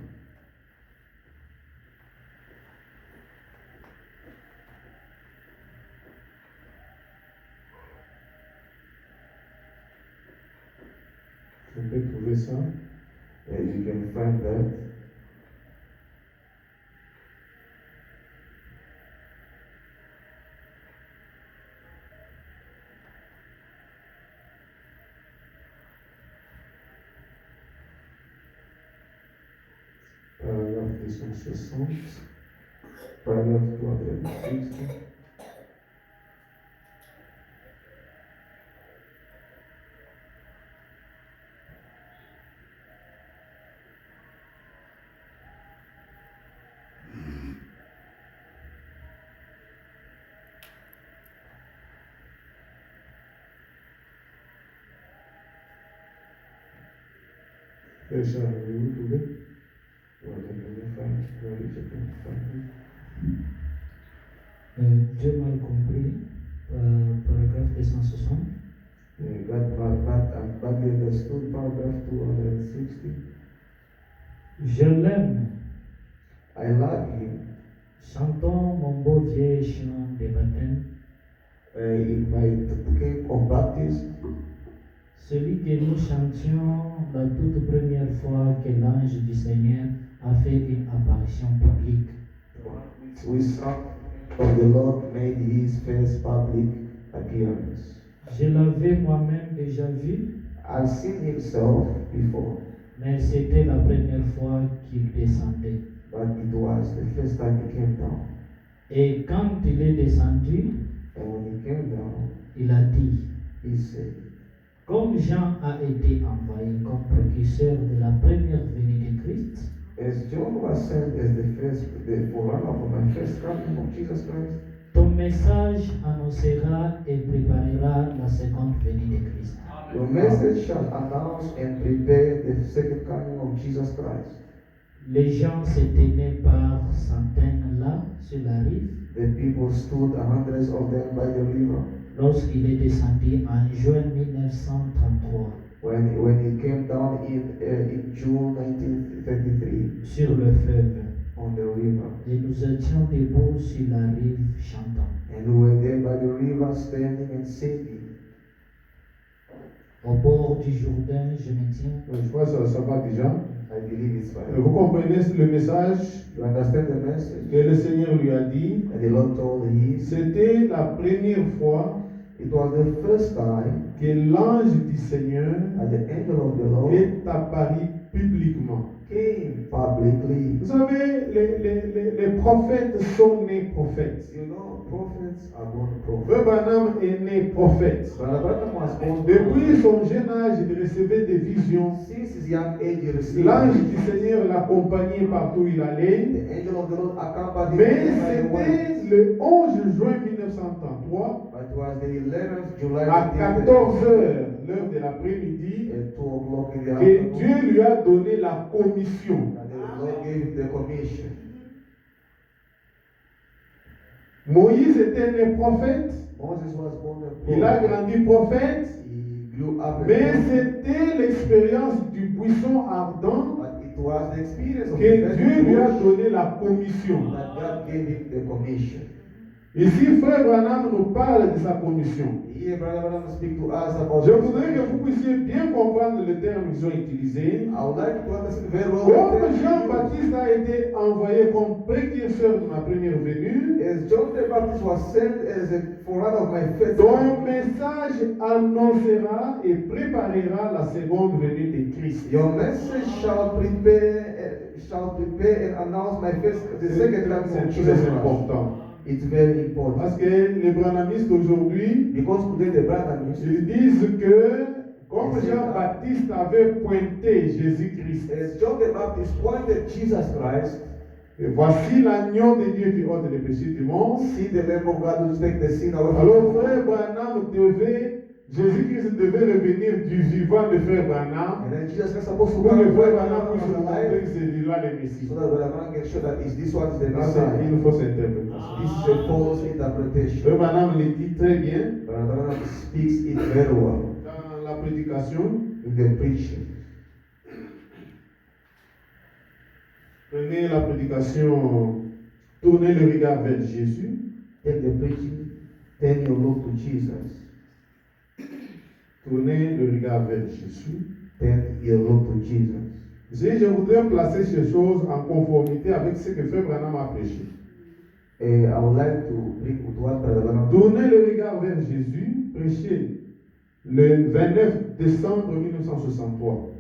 On peut trouver ça. You can find that. Paragraphe 260. Paragraph 260. Frère Charles, vous pouvez? Dieu m'a compris, paragraphe 260. God badly understood paragraph 260. Je l'aime. I love him. Chantons mon beau vieil chant de baptême. In my game of baptism, Celui que nous chantions la toute première fois que l'ange du Seigneur a fait une apparition publique. we saw of the Lord made his first public appearance. Je l'avais moi-même déjà vu, I've seen himself before, mais c'était la première fois qu'il descendait. but it was the first time he came down. Et quand il est descendu, And when he came down, il a dit, he said, comme Jean a été envoyé comme précurseur de la première venue de Christ, as John was sent as the forerunner for my first coming of Jesus Christ, ton message annoncera et préparera la seconde venue de Christ. your message shall announce and prepare the second coming of Jesus Christ. Les gens se tenaient par centaines là sur la rive The people stood, hundreds of them, by the river. lorsqu'il est descendu en juin 1933 When he came down in June 1933 sur le fleuve. on the river. Et nous étions debout sur la rive chantant. And we were there by the river standing and singing. Au bord du Jourdain, je me tiens. Je crois que ça va déjà. I believe it's fine. Vous comprenez le message You understand the message? que le Seigneur lui a dit? And the Lord told him, C'était la première fois it was the first time que l'ange du Seigneur that the angel of the Lord est apparu publiquement. came publicly. Vous savez, les prophètes sont nés prophètes. You know, prophets are born prophets. Frère Branham est né prophète. Brother Branham was born Depuis prophet. son jeune âge, il recevait des visions. Since his young age, he received L'ange visions. du Seigneur l'accompagnait partout où il allait. The angel of the Lord accompanied Mais him everywhere. c'était le 11 juin 1933, But it was the 11th July à 14 1933, heures, l'heure de l'après-midi, at 2 o'clock in the que afternoon, Dieu lui a donné la commission. and the Lord gave him the commission. Moïse était né prophète, Moses was born a il a prophet. grandi prophète, He grew up a mais prophet. c'était l'expérience du buisson ardent But it was the experience of the que Dieu lui a bush donné la commission. that God gave him the commission. Ici, Frère Branham nous parle de sa commission. Here, Brother Branham speak to us about Je this voudrais que vous commission. puissiez bien comprendre le terme qu'ils ont utilisé. I would like to understand very well Comme what Jean-Baptiste a été envoyé comme précurseur de ma première venue, as John the Baptist was sent as a forerunner of my first ton coming, message annoncera et préparera la seconde venue de Christ. your message shall prepare and announce the second coming C'est of Jesus très Christ. important. It's very important. Parce que les branhamistes aujourd'hui, Because today the Branhamites, ils disent que comme Jean-Baptiste avait pointé Jésus-Christ, as John the Baptist pointed Jesus Christ, et voici l'agneau de Dieu qui ôte les péchés du monde. see the Lamb of God who take the sin away from Alors the Frère world. Branham Jésus-Christ devait revenir du vivant de Frère Branham And then Jesus is supposed to pour come que Frère back Branham puisse from nous the montrer life, que c'est lui-là le Messie. so that Brother Branham can show that this one is the Ça, c'est Messiah. une fausse interprétation. This is a false interpretation. Frère Branham le dit très bien Brother Branham speaks it very well dans la prédication. in the preaching. Prenez la prédication, tournez le regard vers Jésus. Take the preaching, turn your look to Jesus. Tournez le regard vers Jésus. Turn your look to Jesus. Je voudrais placer ces choses en conformité avec ce que Frère Branham a prêché. I would like to bring with what Brother Branham Tournez le regard vers Jésus, prêché le 29 décembre 1963.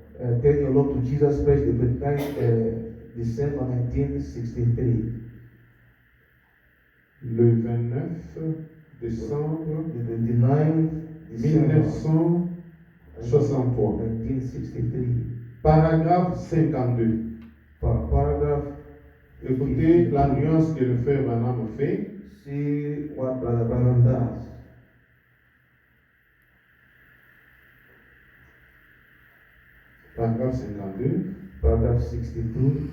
turn your look to Jesus Christ, the 29th December 1963. Le 29 décembre The 29th December 1963. 1963. Paragraphe 52. Paragraph. Écoutez la nuance que le frère Branham fait. See what Brother Branham does. Paragraphe 52. Paragraph 62.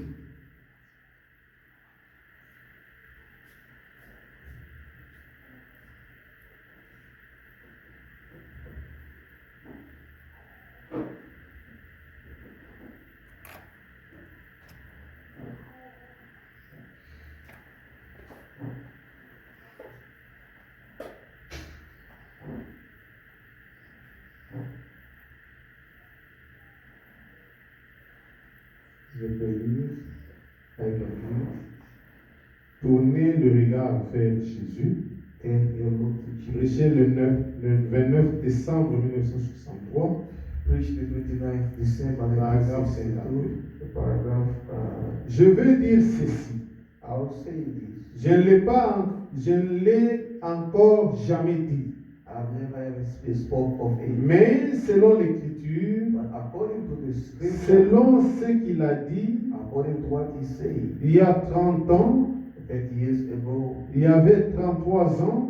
Je peux lire. I can read. Tournez le regard vers Jésus. Turn your look to Jesus. Prêché le 29 décembre 1963. Preach the 29th December Paragraphe 1962. Paragraph. Je veux dire ceci. I'll say this. Je ne l'ai encore jamais dit. I've never ever spoke of it. Mais selon l'Écriture, But according to the scripture, selon ce qu'il a dit, according to what he said, il y a 30 ans, 30 years ago, il y avait 33 ans,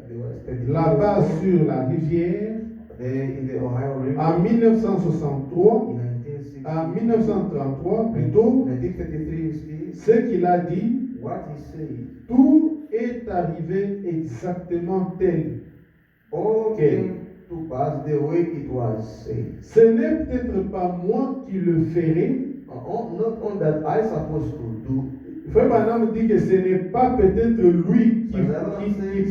there was 30 là-bas years ago, sur la rivière, there in the Ohio River, en 1963, in 1960, en 1933 plutôt, 1933 still, ce qu'il a dit, what he said, tout est arrivé exactement tel. all Okay. came to pass the way it was said. Ce n'est peut-être pas moi qui le ferai. Not on that I supposed to do. Frère Branham dit que ce n'est pas peut-être lui qui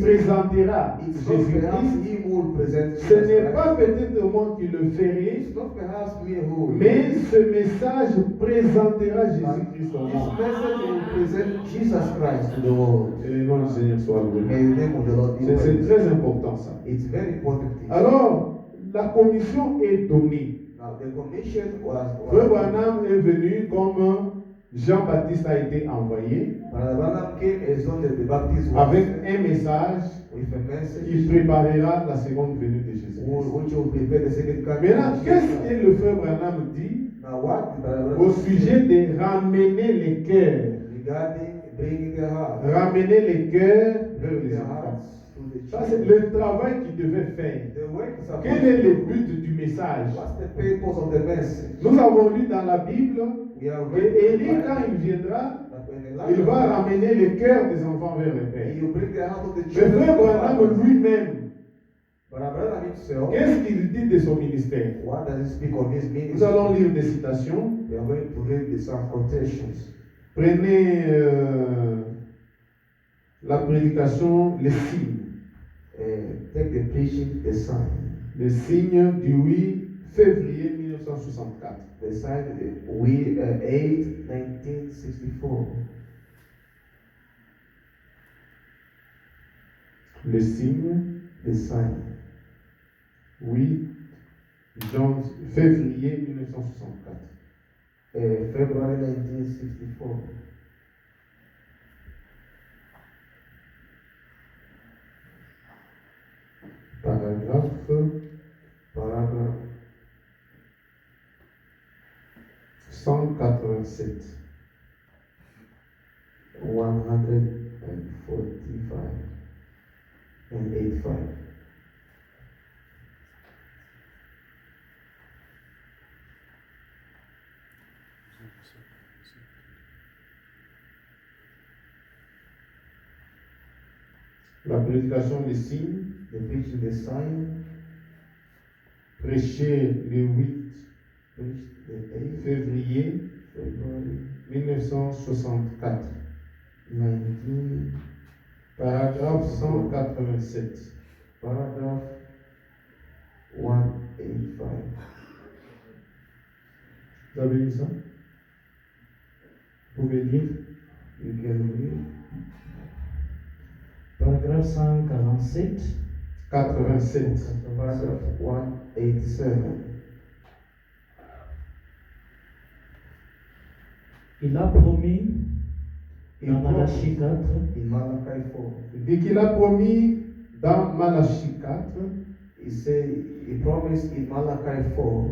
présentera It's not perhaps Jésus-Christ. he who will present Ce Jesus n'est pas Christ. peut-être moi qui le ferai. It's not perhaps me who will. Mais ce message présentera Jésus-Christ au This monde. message will present Jesus Christ to the world. Et le nom du Seigneur soit loué. May the name of the Lord be C'est praised. très important ça. It's very important. thing. Alors, la commission est donnée. Now the commission Frère was Branham est venu comme Jean-Baptiste a été envoyé Brother Branham came as John the Baptist was avec sent un message with a qui message préparera la seconde venue de Jésus. which will prepare the second coming. Maintenant, of qu'est-ce Jesus. que le frère Branham dit Now what did Brother au Branham sujet say de ramener les cœurs? regarding bringing the heart, Ramener les cœurs vers bringing les the enfants. hearts to the Ça, c'est children. le travail qu'il devait faire. The work is supposed Quel est to le do. but du message? What's the purpose of the message? Nous avons lu dans la Bible We are que Élie, quand il viendra, that when il va Elijah ramener le cœur des enfants vers le Père. you bring the heart of the Le children. frère to the Branham Father. lui-même, But our brother himself, qu'est-ce qu'il dit de son ministère? what does he speak of his Nous ministry? allons lire des citations. We are going to read some quotations. Prenez la prédication, les signes. Take the preaching, the sign. Les signes du 8 février 1964. The sign, we 8, 1964. Les signes, The sign. 8 février 1964. February 1964. Paragraphe 187. 145 and 85. La prédication des signes, The preaching, the sign, prêchée le 8 preached the 8th février February 1964. 19, Paragraphe 187. paragraph 185. Vous avez lu ça? Vous pouvez lire? You can read. Paragraphe 147. 87. Paragraph 187. Il a promis Il dans Malachie 4 In Malachi 4, Dès qu'il a promis dans Malachie 4 he promised in Malachi 4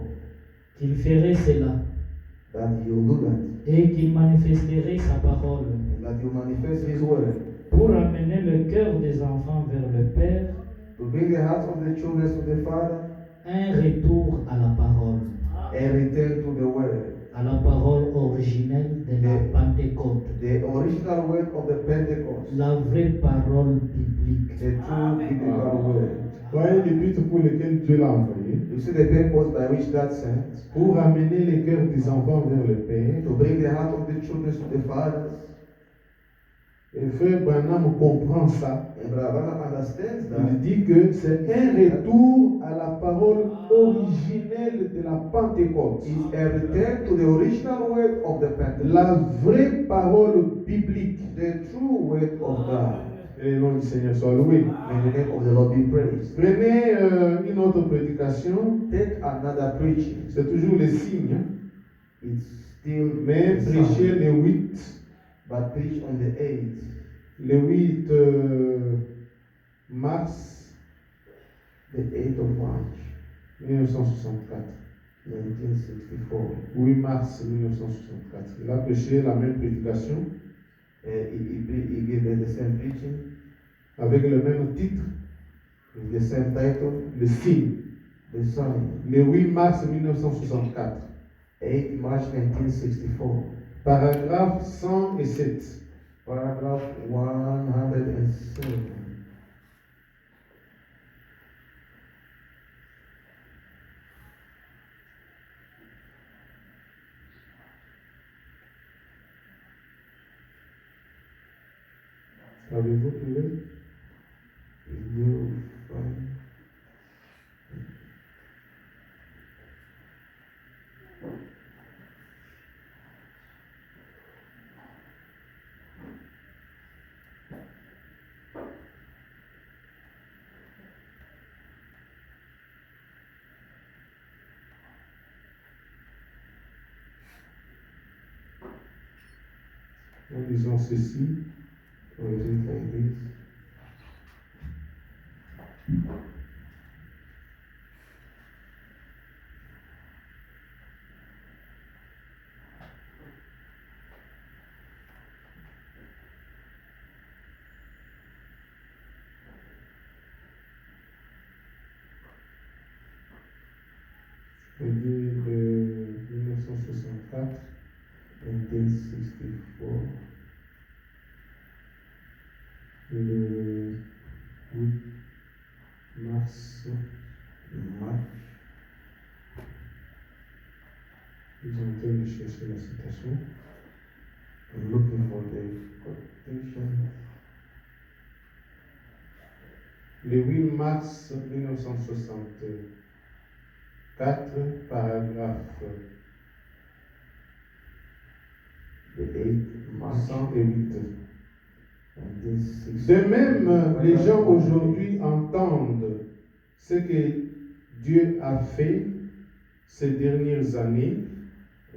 qu'il ferait cela that he will do that, et qu'il manifesterait sa parole and that he will manifest his word pour amener le cœur des enfants vers le Père, to bring the hearts of the children to the Father, un retour à la parole. a and return to the word. à la parole originelle de la Pentecôte, The original word of the Pentecost. la vraie parole biblique. The true biblical word. Voyez le but pour lequel Dieu l'a envoyé. You see the purpose by which God sent. Pour ramener les cœurs des enfants vers le Père. To bring the heart of the children to the fathers. Et frère Branham comprend ça. And Brother understands Il that. dit que c'est un retour à la parole originelle de la Pentecôte. It's a return to the original word of the Pentecost. La vraie parole biblique. The true word of God. Et le nom du Seigneur soit loué. May the name of the Lord be praised. Prenez une autre prédication. Take another preaching. C'est toujours les signes. It's still Mais the prêchez sign, le 8. but preach on the 8th. Le 8 mars The 8th of March, 1964. 1964. 8 mars 1964. Il a prêché la même prédication He gave the same preaching avec le même titre, with the same title, le signe. the sign. Le 8 mars 1964. 8 March 1964. Paragraphe 107. Paragraph 107. Avez-vous trouvé? You find En disant ceci, or is it like this? je dis de 1964, 1964. le 8 mars, March. nous sommes en train de chercher la citation. I'm looking for the quotation. Le 8 mars 1964, paragraphe The 8th March 108. 1964. De même, les gens aujourd'hui entendent ce que Dieu a fait ces dernières années,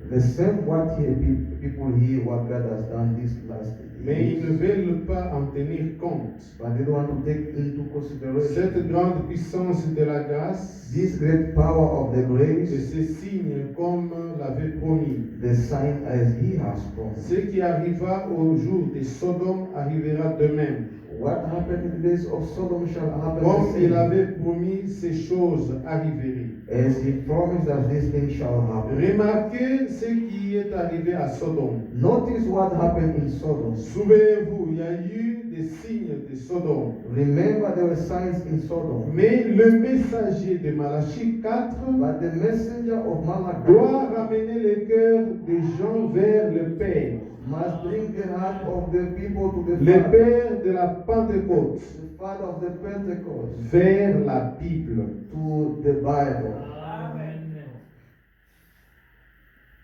The same what here people hear what God has done this last mais ils ne years, veulent pas en tenir compte. but they don't want to take into consideration Cette grande puissance de la grâce this great power of the et grace, ces signes comme l'avait promis. the sign as He has promised. Ce qui arriva au jour de Sodome arrivera de même. What happened in the days of Sodom shall happen Comme the il same. avait promis, ces choses arriveraient. As He promised that this thing shall happen. Remarquez ce qui est arrivé à Sodome. Notice what happened in Sodom. Souvenez-vous, il y a eu des signes de Sodome. Remember there were signs in Sodom, Mais le messager de Malachie 4 but the messenger of doit Malachi ramener le cœur des gens vers le Père. must bring the heart of the people to the Le Father, Père de la Pentecôte, the Father of the Pentecost, vers la Bible. to the Bible.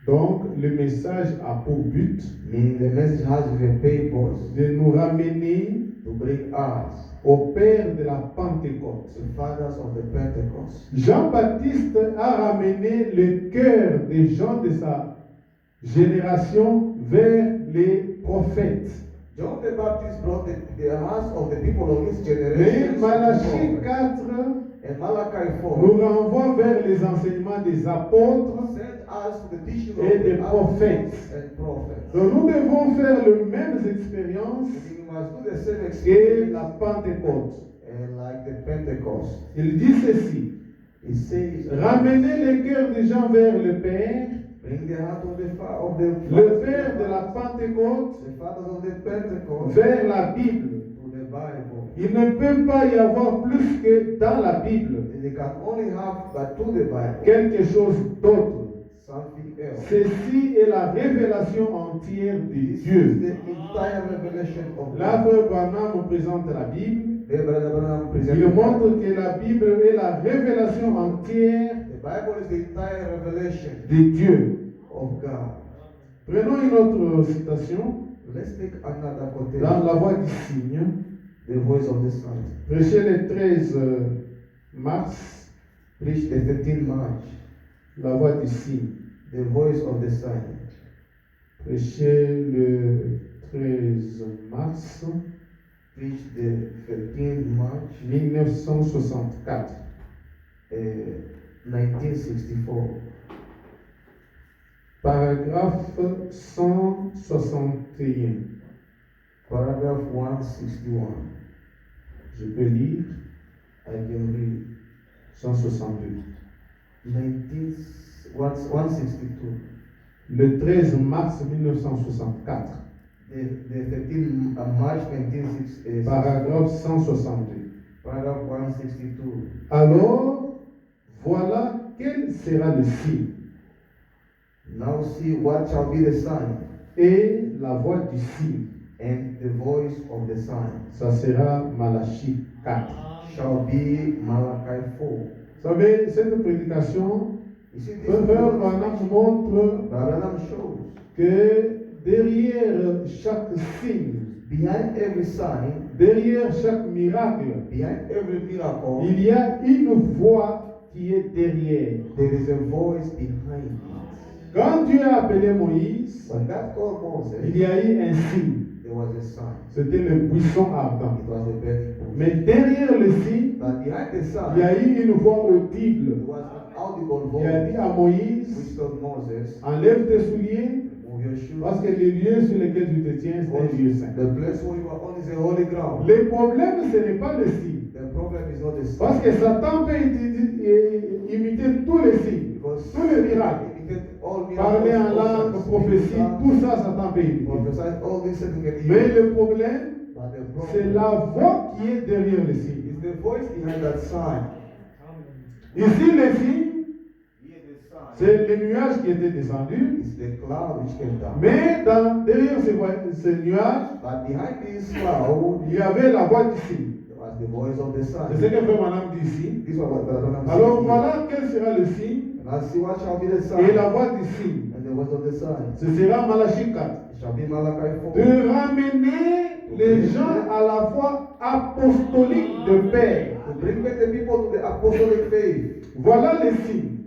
Donc, le message a pour but Meaning the message has the purpose de nous ramener to bring us, au Père de la Pentecôte. the fathers of the Pentecost. Jean-Baptiste a ramené le cœur des gens de sa génération vers les prophètes. John the Baptist brought the hearts of the people of his Mais generation. Malachie 4 And Malachi 4 nous renvoie vers les enseignements des apôtres. sent us to the teaching Et of des the prophètes. apostles and prophets. Donc nous devons faire les mêmes expériences We must do the same que experience la Pentecôte. and like the Pentecost. Il dit ceci, It says, ramener les cœurs des gens vers le Père, bring the heart of the le Père de la Pentecôte the fathers of the Pentecost vers la Bible. to the Bible. Il ne peut pas y avoir plus que dans la Bible They can only have but to the Bible quelque chose d'autre. something else. Ceci est la révélation entière de This is Dieu. the entire revelation of Là, God. Frère Branham présente la Bible. There, Brother Branham Il presented montre que la Bible est la révélation entière the Bible is the entire revelation de Dieu. of God. Prenons une autre citation Let's take another dans quotation. La Voix du Cygne, The voice of the Son. prêché le 13 mars, Preach the 13th March. La Voix du Cygne, The voice of the Son. prêché le 13 mars Preach the 13th March 1964. 1964. Paragraphe 161. Paragraph 161. Je peux lire I can read 162. 162. Le 13 mars 1964. The 13th March 1964. Paragraphe 162. Paragraph 162. Alors, voilà quel sera le signe. Now see what shall be the sign Et la voix du signe, and the voice of the sign ça sera Malachie 4. shall be Malachi 4. Vous savez, cette prédication, You see, this Frère Branham montre Branham shows que derrière chaque signe, behind every sign, derrière chaque miracle, behind every miracle, il y a une voix qui est derrière. there is a voice behind it. Quand Dieu a appelé Moïse, When God called Moses, il y a eu un signe. there was a sign. C'était le buisson ardent. It was a burning bush. Mais derrière le signe, But behind the il y sign, a eu une voix audible. there was an audible Il a dit voice à Moïse, which told Moses, enlève tes souliers, remove your shoes. parce que le lieu sur lequel tu te tiens, c'est un lieu saint. The place where you are on is a holy ground. Le problème, ce n'est pas le signe. The problem is not the Parce sign. que Satan peut imiter tous les signes, Because tous les miracles. imitate all Parler en miracles, langue, all prophétie, signs, tout ça, Satan peut imiter. prophesy, all these things can Mais hear. le problème, But the c'est problem la voix qui est derrière le signe. is the voice behind that sign. Ici, le signe, Hear the sign. c'est le nuage qui était descendu. It's the cloud which came down. Mais derrière ce nuage, But behind this cloud, il y avait la voix du signe. there was the voice of the C'est ce sign. que Frère Madame dit ici. This is what Brother Alors says here. voilà quel sera le signe And I see what shall be the et sign la voix du signe. and the voice of the sign. Ce sera Malachie 4. It shall be Malachi 4. De ramener les gens à la foi apostolique de paix. To bring back the people to the apostolic faith. Voilà les signes.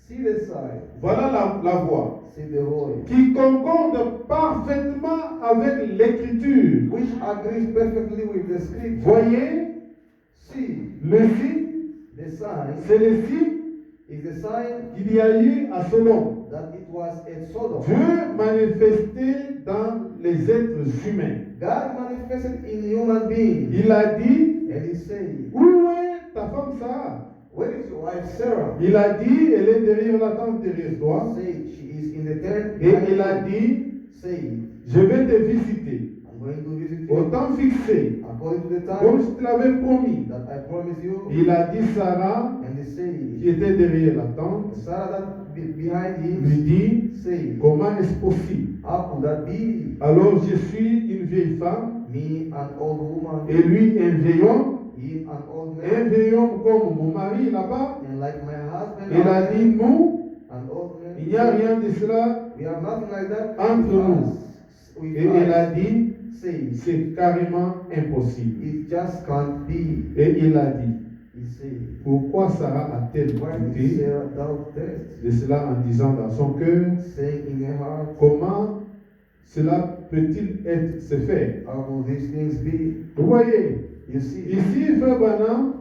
See the sign. Voilà la voix See the voice. qui concorde parfaitement avec l'écriture. Which agrees perfectly with the scripture. Voyez, See, le signe, the sign c'est le signe is the sign qu'il y a eu à Sodome. that it was at Sodom. Dieu manifesté dans les êtres humains. God manifested in human beings. Il a dit, And he said, où est ta femme Sarah? where is your wife Sarah? Il a dit, elle est derrière la tente derrière toi. Say, she is in the tent. Et il a dit, Say, je vais te visiter I'm going to visit au you temps fixé, according to the comme time je te l'avais promis. that I promised you. Il a dit Sarah, And he said, qui était derrière la tente, Sarah that behind lui him, dit, say, comment est-ce possible? how could that be? Alors je suis une vieille femme Me, an old woman, et lui un vieil homme. him, an old Un man, vieil homme comme mon mari là-bas. and like my husband, Il a dit, nous, an old man. il n'y a rien de cela. We have nothing like that Entre with nous. us. With Et il a us. dit, Say, c'est carrément impossible. it just can't be. Et il a dit, He said, pourquoi Sarah a-t-elle why did douté Sarah doubt that? de cela en disant dans son cœur, Saying in her heart, comment cela peut-il être se faire? how will these things be? Vous voyez, You see, ici, Frère Branham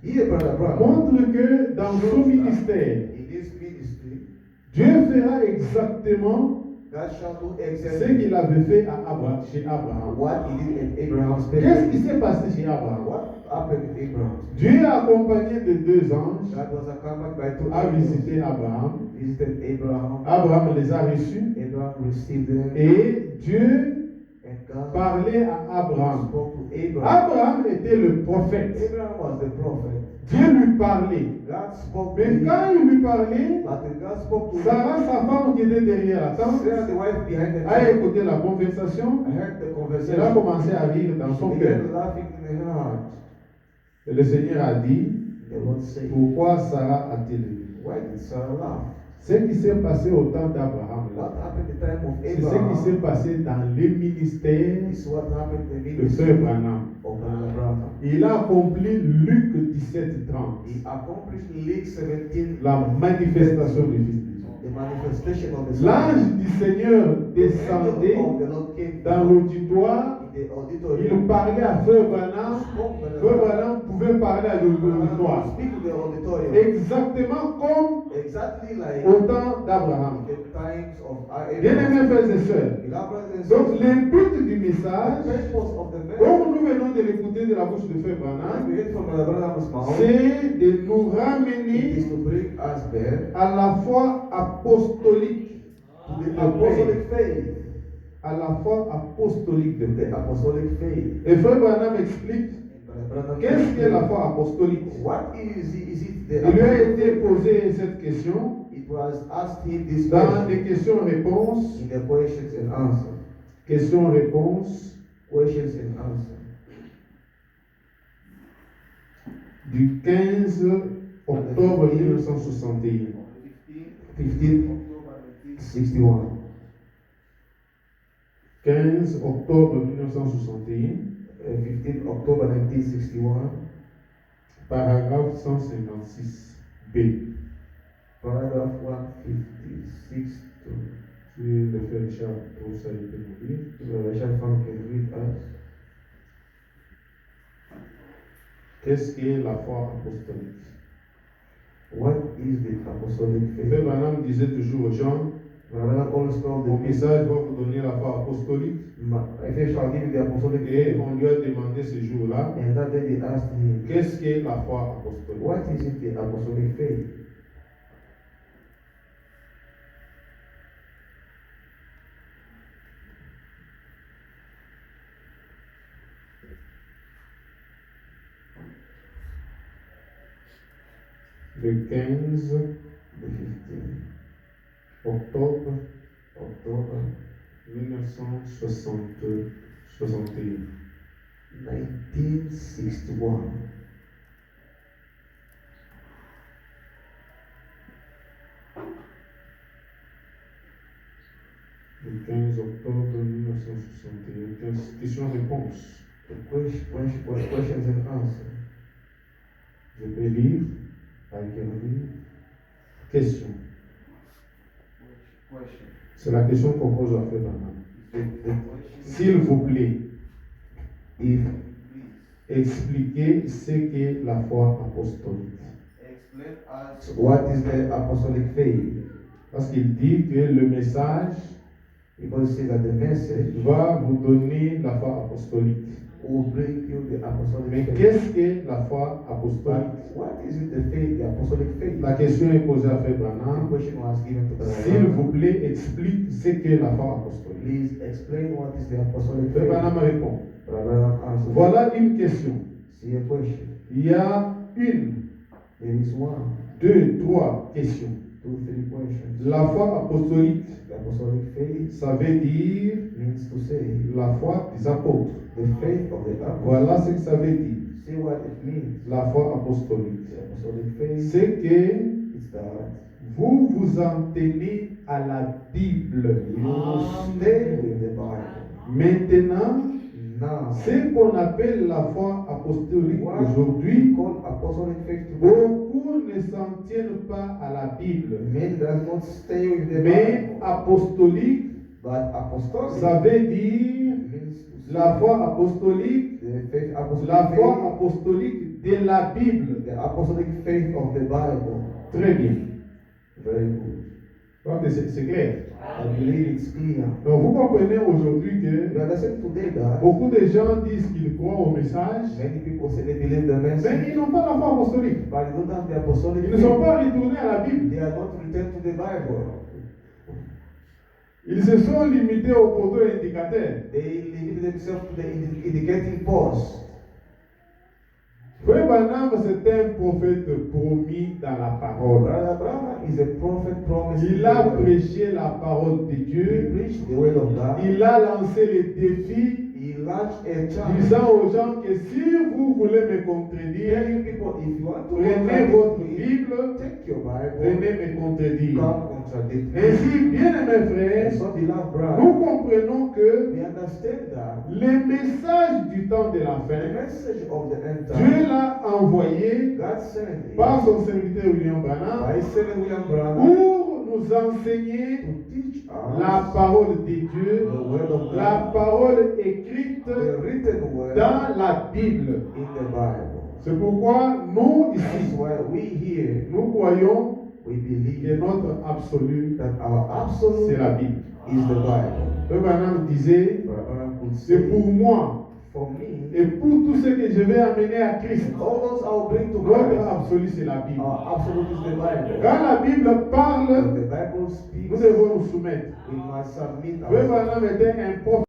here, Brother Brown, montre que dans son ministère, in this ministry, Dieu fera exactement God shall do ce exactly qu'il avait fait à chez Abraham. what he did at Abraham's Qu'est-ce parents. qui s'est passé chez Abraham? What happened with Abraham? Dieu, accompagné de 2 anges, God was accompanied by 2 a angels. visité Abraham. Visited Abraham. Abraham les a reçus Abraham received them. et Dieu And God parlait à Abraham. spoke to Abraham. Abraham était le prophète. Abraham was the prophet. Dieu lui parlait. God spoke to Mais him. quand il lui parlait, But when God spoke to him, Sarah, sa femme qui était derrière la tente, Sarah, the wife behind the a tent, écouté la conversation. heard the Elle a conversation. commencé à rire dans son She cœur. began laughing in her heart. Et le Seigneur a dit, The Lord said, pourquoi Sarah a-t-elle ri? why did Sarah laugh? Ce qui s'est passé au temps d'Abraham, What là, happened at the time of c'est ce qui s'est Abraham? passé dans le ministère Is what happened in the de ministry Frère Branham. of Abraham. Il a accompli Luc 17:30, He accomplished Luke 17, la manifestation du Fils de Dieu. the manifestation of the L'ange du Seigneur The descendait angel of the Lord came dans l'auditoire. in the Il auditorium. parlait à Frère Branham. Spoke to the Frère Branham pouvait parler à l'auditoire. Speak to the auditorium. Exactement comme Exactly like au temps d'Abraham. the times of Bien-aimés Abraham. frères et sœurs, donc le but du The message, purpose of the message, comme nous venons de l'écouter de la bouche de Frère Branham, we heard from Abraham's mouth, c'est de nous it is ramener to bring us back à la foi apostolique, to the apostolic faith. à la foi apostolique de The Père. apostolic faith. Et Frère Branham explique Brother, qu'est-ce qu'est la foi apostolique. What is it the Il lui a apostolic été faith? posé cette question It was asked him this dans question des questions-réponses, in the questions and answers. questions-réponses Questions and answers. du 15 octobre 1961. 15 October 1961. 15 octobre 1961, 15 October 1961. paragraphe 156b. Paragraph 156 to Si le frère Richard trouve ça, il peut nous lire. Revelation from can read us. Qu'est-ce qu'est la foi apostolique? What is the apostolic Le faith? frère Branham disait toujours aux gens, Brother always told au the message va vous donner la foi apostolique. if I shall give you the apostolic Et faith, on lui a demandé ce jour-là, and that day they asked him, qu'est-ce qu'est la foi apostolique? what is it the apostolic faith? Le 15 The 15 octobre October 1961. 1961. Le 15 octobre 1961. Question-réponse. The questions and answers. Je peux lire. I can read. Question. Question. C'est la question qu'on pose à Frère Branham. The S'il vous plaît, if expliquez ce qu'est la foi apostolique. explain us what is the apostolic faith, Parce qu'il dit que le message because it says that the message va vous donner la foi apostolique. will bring you the apostolic Mais faith. qu'est-ce qu'est la foi apostolique? But what is it the faith, the apostolic faith? La question est posée à Frère The Branham. question was given to S'il Brother. vous plaît, explique ce qu'est la foi apostolique. Please explain what is the apostolic Frère Branham faith. répond. Brother answer. Voilà une question. See a question. Il y a une, There is 1, 2, 3 questions. 2, 3 questions. La foi apostolique, The apostolic faith ça veut dire means to say la foi des apôtres. the faith of the apostles. Voilà ce que ça veut dire. See what it means. La foi apostolique. The apostolic faith C'est que is that vous vous en tenez à la Bible. you stay with the Bible. Maintenant, Now, ce qu'on appelle la foi apostolique what we aujourd'hui, call apostolic faith today, beaucoup ne s'en tiennent pas à la Bible. men does not stay with the Mais Bible. apostolique, But apostolic ça veut dire means to say la foi apostolique, the faith, apostolic la faith, foi apostolique de la Bible. the apostolic faith of the Bible. Très bien. Very good. Donc c'est clair. I believe it's clear. Donc vous comprenez aujourd'hui You que understand today that beaucoup de gens disent qu'ils croient au message, many people say they believe the mais message, ils n'ont pas la foi apostolique. but they don't have the apostolic Ils ne sont faith. pas retournés à la Bible. They are not returned to the Bible. Ils se sont limités aux poteaux indicateurs. They limit themselves to the indicating post. Frère Branham, c'est un prophète promis dans la parole. Brother Branham is a prophet promised. Il a prêché la parole de He Dieu. preached the word of God. Il a lancé les défis, He launched a challenge, disant aux gens que si vous voulez me contredire, telling people, if you want to prenez votre contradict me, Bible, take your Bible, venez me contredire. come contradict me. Ainsi, bien-aimés And frères, so, beloved brother, nous comprenons que we understand that les messages du temps de la the fin, message of the end Dieu time, l'a envoyé God sent it par son serviteur William Branham by Servant William Branham pour nous enseigner to teach la us parole de Dieu, the word of la God, parole écrite the written word dans la Bible. in the Bible. C'est pourquoi nous That's ici, why we here, nous croyons we que believe notre absolu, that our c'est absolute la Bible. is the Bible. Le Branham disait, Brother Branham could c'est say, pour moi for me, et pour tout ce que je vais amener à Christ. all those I will bring to Notre Christ, absolu, c'est la Bible. our absolute is the Bible. Quand la Bible When parle, the Bible speaks, nous devons nous soumettre. we must submit Le ourselves. Branham était un prophète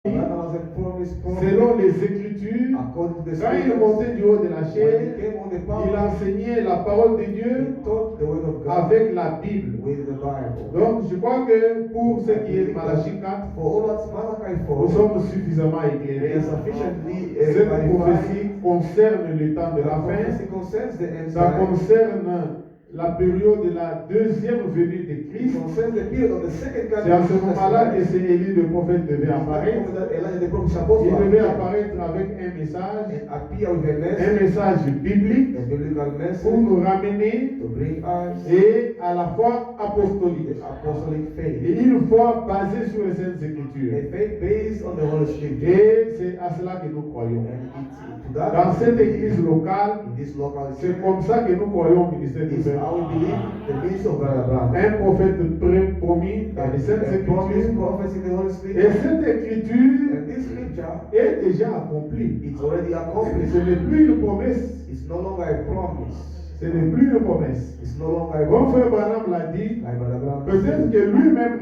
Branham was a promised prophet selon les Écritures. according to the Quand il scriptures. montait du haut de la When chaise, he came on the il power, enseignait la parole de Dieu he taught the word of God avec la Bible. with the Bible. Donc, je crois que pour ce qui est de Malachie 4, For all that's Malachi nous 4, sommes suffisamment we éclairés. are sufficiently Cette clarified. prophétie concerne le temps de The la fin. prophecy concerns the end Ça time. concerne la période de la deuxième venue de It Christ. concerns the period of the second coming C'est à of ce Jesus moment-là que Christ. c'est Élie le prophète devait It's that apparaître. moment that Elijah the prophet is supposed Il to devait appear apparaître avec un message, and appear with a un message, message biblique a biblical pour message nous ramener to bring us et à la foi apostolique. the apostolic faith. Et une foi basée sur les Saintes Écritures. A faith based on the Holy Scripture. Et c'est à cela que nous croyons. And it's to that Dans cette église locale, in this local c'est church, comme ça que nous croyons au ministère du is Père. how we believe the ministry of Brother Branham. Un prophète promis dans les Saintes A promised Écritures. prophecy in the Holy Et Scripture. cette écriture And this scripture, est déjà accomplie. it's already Et accomplished. ce n'est plus une promesse. It's no longer a promise. Ce n'est plus une promesse. It's no longer a Mon promise. frère Branham l'a dit. Like Brother Branham Peut-être said. que lui-même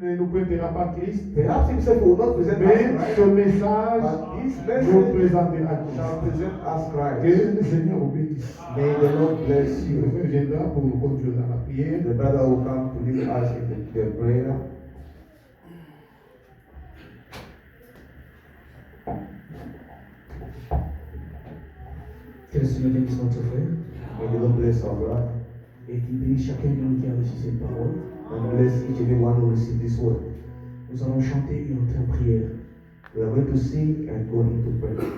ne nous prêtera pas Christ. Perhaps himself will not present Mais us ce Christ, message but this nous message présentera shall Christ. present us Christ. Que le Seigneur vous bénisse. May the Lord bless Le you. frère viendra pour nous conduire dans la prière. The brother will come to lead us in the prayer. Que le Seigneur bénisse notre frère. May the Lord bless our brother et qu'il bénisse chacun de nous qui a reçu cette parole. and bless each and every one who received this word. Nous allons chanter et entrer en prière. We are going to sing and go into prayer.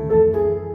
Thank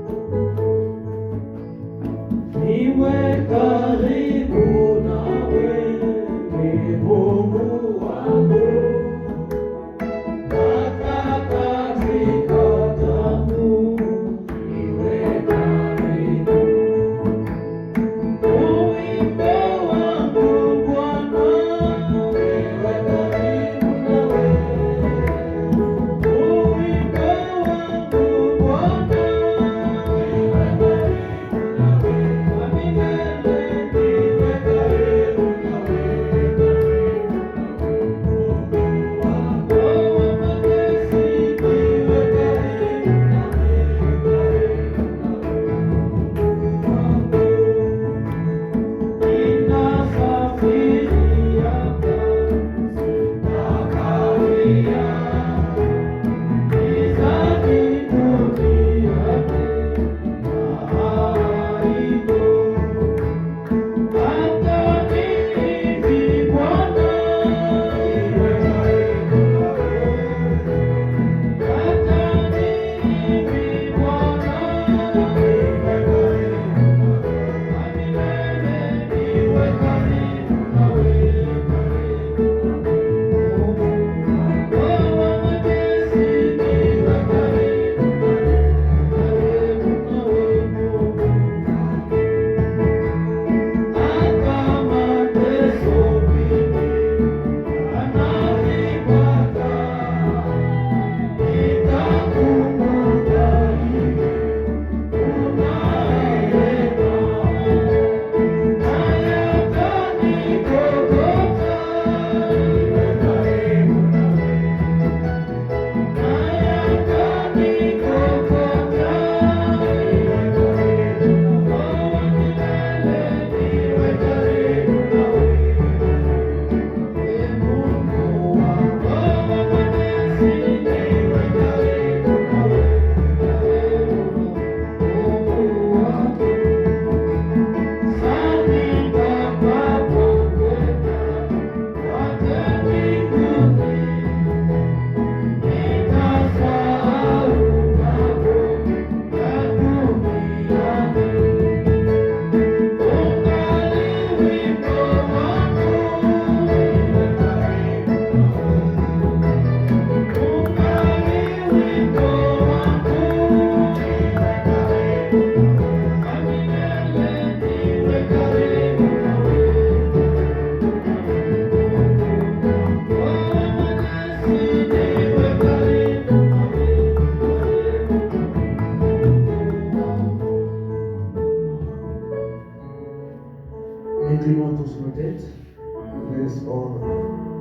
is all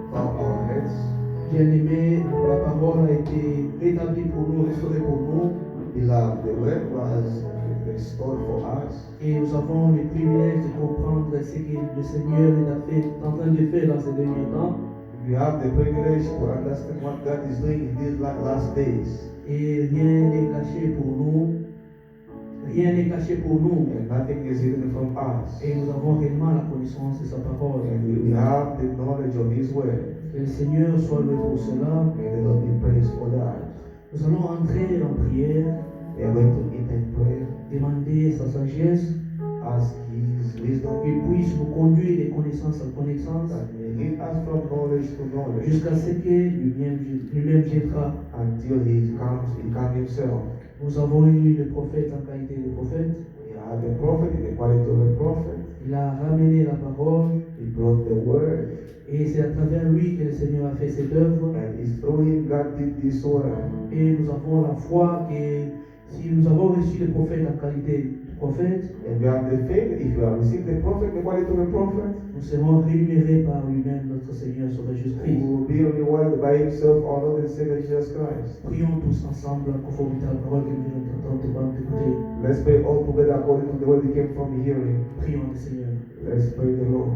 about our heads. Bien-aimés, la parole a été rétablie pour nous, restaurée pour nous. Beloved, the word was restored for us. Et nous avons le privilège de comprendre ce que le Seigneur est en train de faire dans ces derniers temps. We have the privilege to understand what God is doing in these last days. Et rien n'est caché pour nous. Rien n'est caché pour nous. And nothing is hidden from us. Et nous avons réellement la connaissance de sa parole. And we have the knowledge of His word. Que le Seigneur soit loué pour cela. May the Lord be praised for that. Nous allons entrer en prière, We are going to enter in prayer, demander sa sagesse, ask His wisdom, qu'il puisse nous conduire de connaissance en connaissance, that may lead us from knowledge to knowledge jusqu'à ce que lui-même viendra. until He comes Himself. Nous avons eu le prophète en qualité de prophète. We have the prophet in the quality of a prophet. Il a ramené la parole He brought the word, et c'est à travers lui que le Seigneur a fait cette œuvre. and it's through Him God did this work. Et nous avons la foi que si nous avons reçu le prophète en qualité de prophète, And we have the faith that if you have received the prophet, the quality of a prophet, nous serons rémunérés par lui-même, notre Seigneur Sauveur who Jésus-Christ. will be rewarded by Himself, our Lord and Savior Jesus Christ. Prions tous ensemble en conformité à la parole que nous venons d'écouter. Let's pray all together according to the word that came from hearing. Prions le Seigneur. Let's pray the Lord.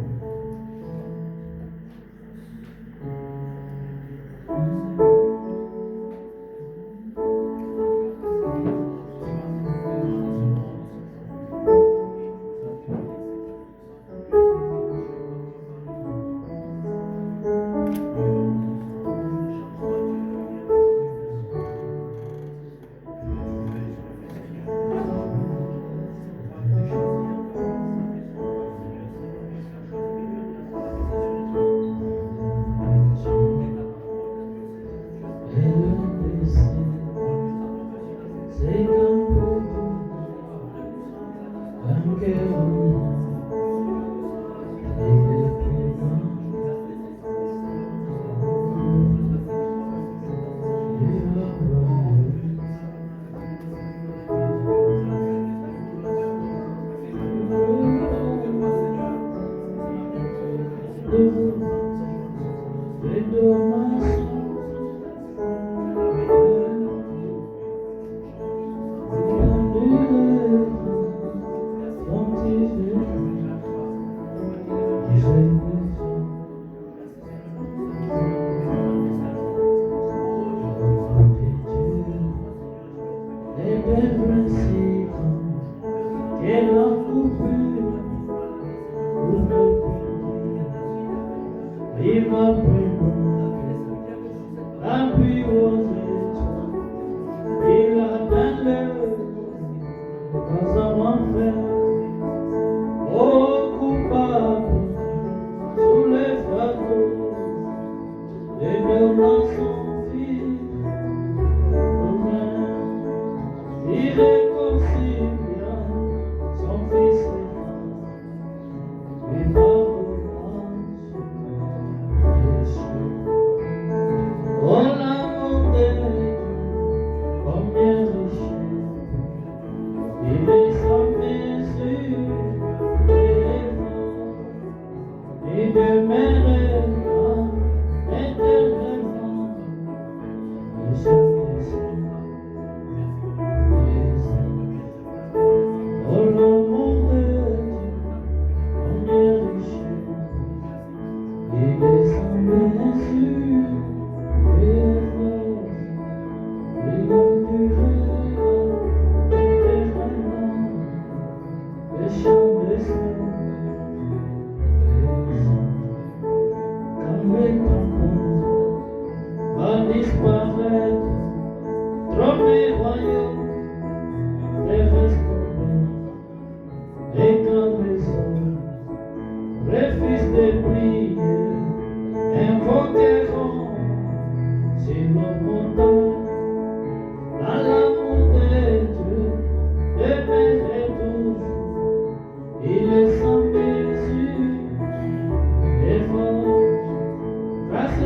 Grâce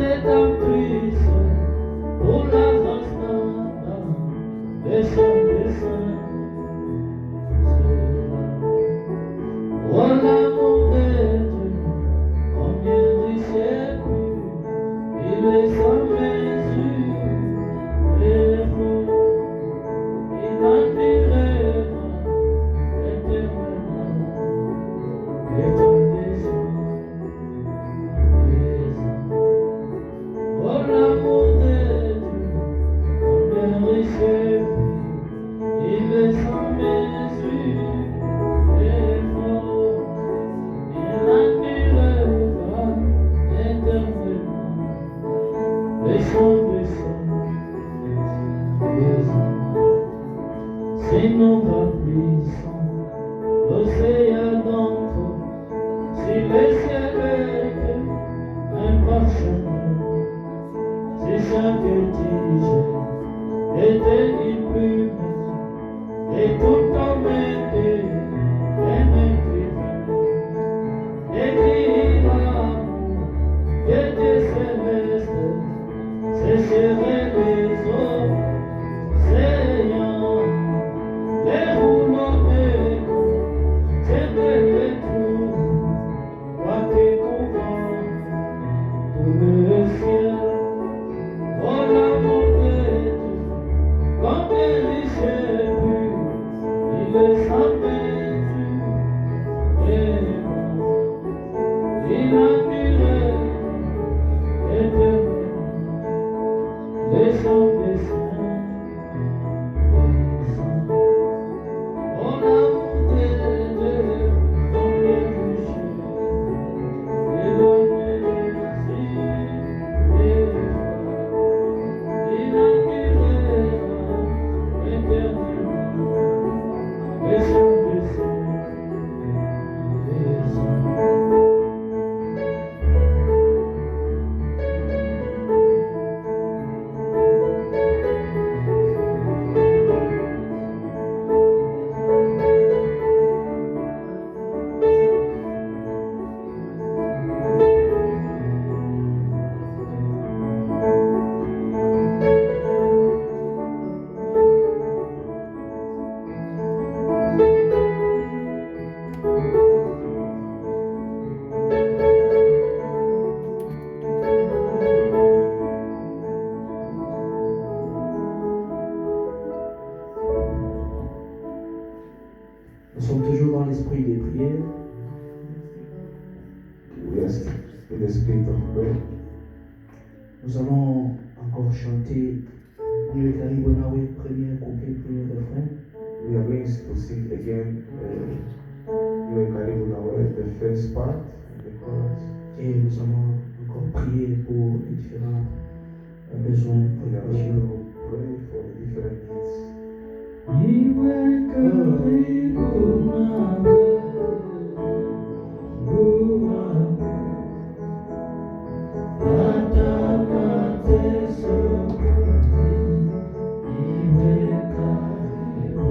Nous sommes toujours dans l'esprit des prières. Yes, in the spirit of prayer. Nous allons encore chanter Dieu est arrivé Bonawe, premier couplet, premier refrain. We are going to sing again Iwe Karibu Nawe, the first part, the chorus. Et nous allons encore prier pour les différents besoins pour We les are patients. going to pray for the different needs. Iwe karibu nawe, hata mateso iwe karibu,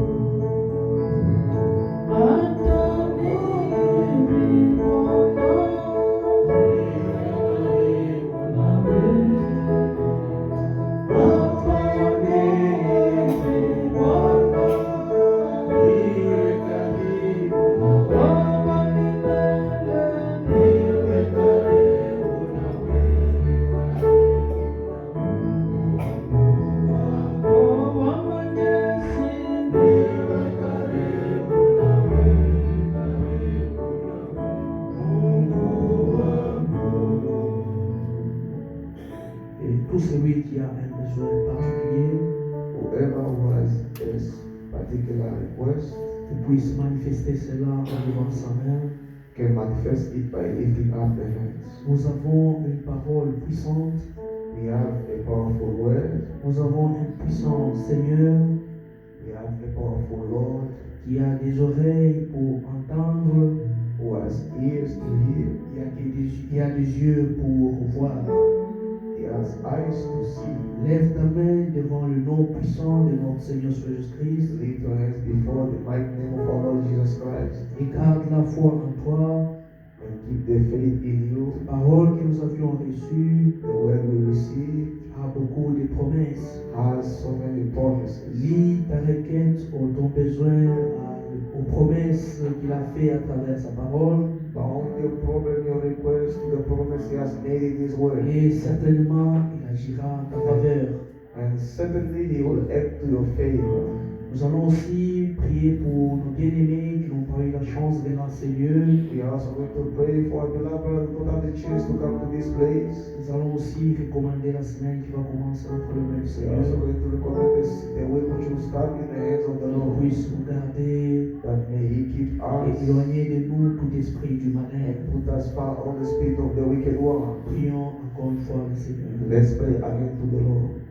hata mimi Bwana iwe karibu nawe, hata mimi Bwana iwe karibu nawe, milele iwe karibu nawe. Et tout celui qui a un besoin particulier, Whoever who has this particular request qu'il puisse manifester cela en levant sa main. can manifest it by lifting up the hands. Nous avons une parole puissante, We have a powerful word. nous avons un puissant Seigneur We have a powerful Lord qui a des oreilles pour entendre, who has ears to hear. qui a des yeux pour voir. He has eyes to see. Lève ta main devant le nom puissant de notre Seigneur Jésus-Christ Lift your hands before the mighty name of our Lord Jesus Christ et garde la foi en toi. and keep the faith in you. La parole que nous avions reçue The word we receive a beaucoup de promesses. has so many promises. Lis ta requête ou ton besoin aux promesses qu'il a fait à travers sa parole. Bound your problem, your request to the promise He has made in His word. Et certainement, il agira en ta faveur. And certainly He will act to your favor. Nous allons aussi prier pour nos bien-aimés qui n'ont pas eu la chance de venir à ces lieux. We are also going to pray for our beloved who don't have the chance to come to this place. Nous allons aussi recommander la semaine qui va commencer entre les mains du We are also Seigneur. going to recommend this, the week which will start in the hands of the Qu'il Lord. puisse nous garder That may He keep et us éloigner de nous tout esprit du malin. and put us far on the spirit of the wicked one. Prions encore une fois le Seigneur. Let's pray again to the Lord.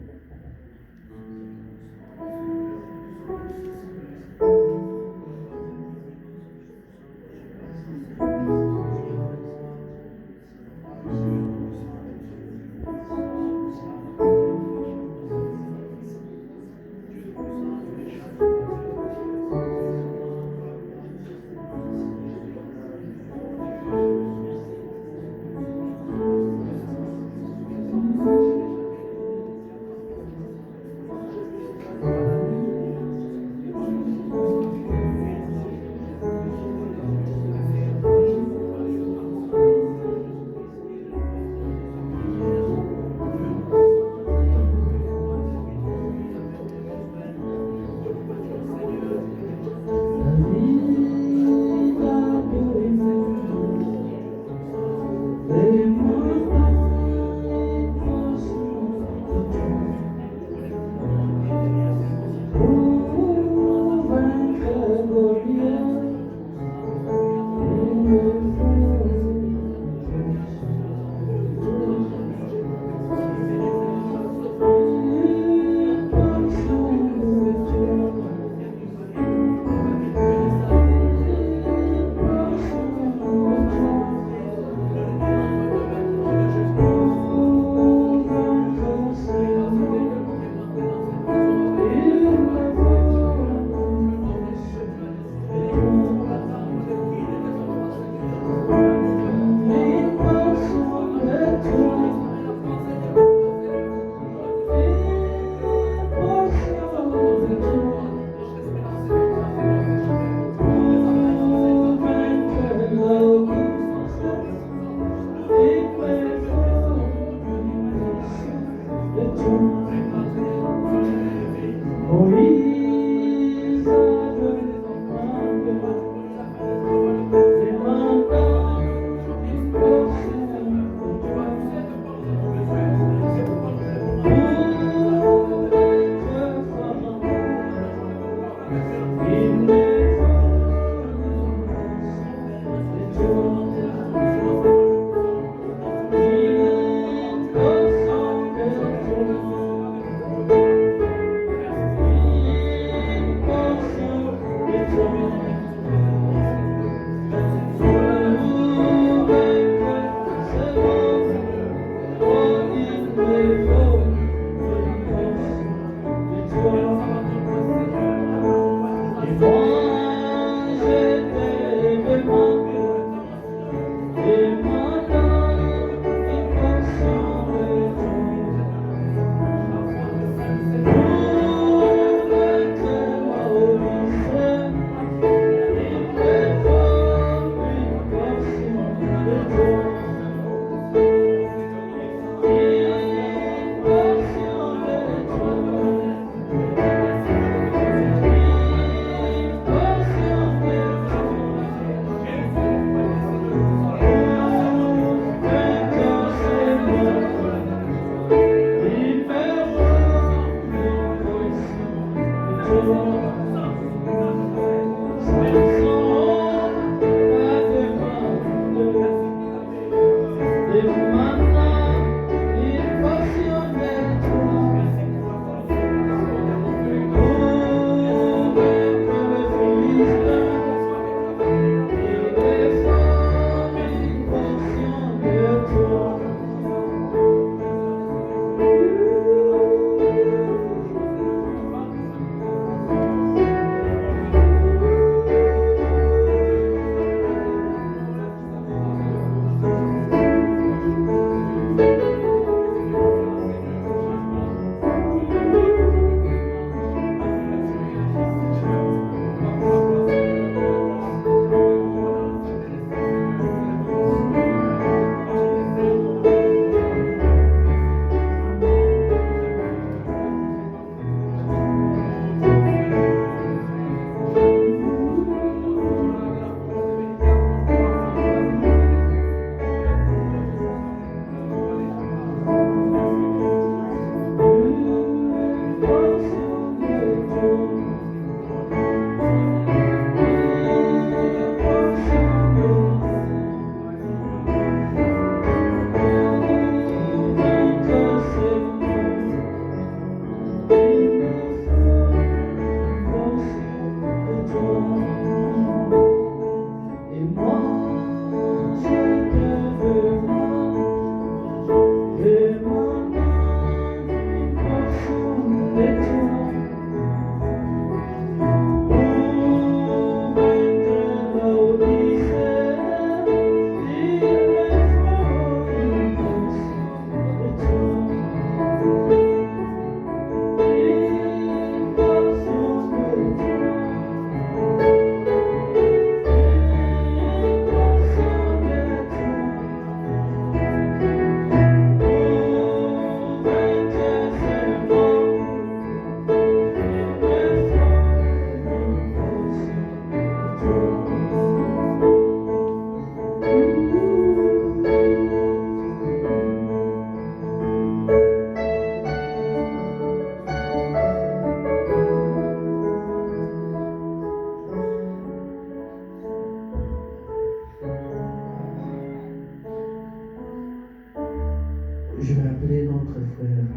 Je vais appeler notre frère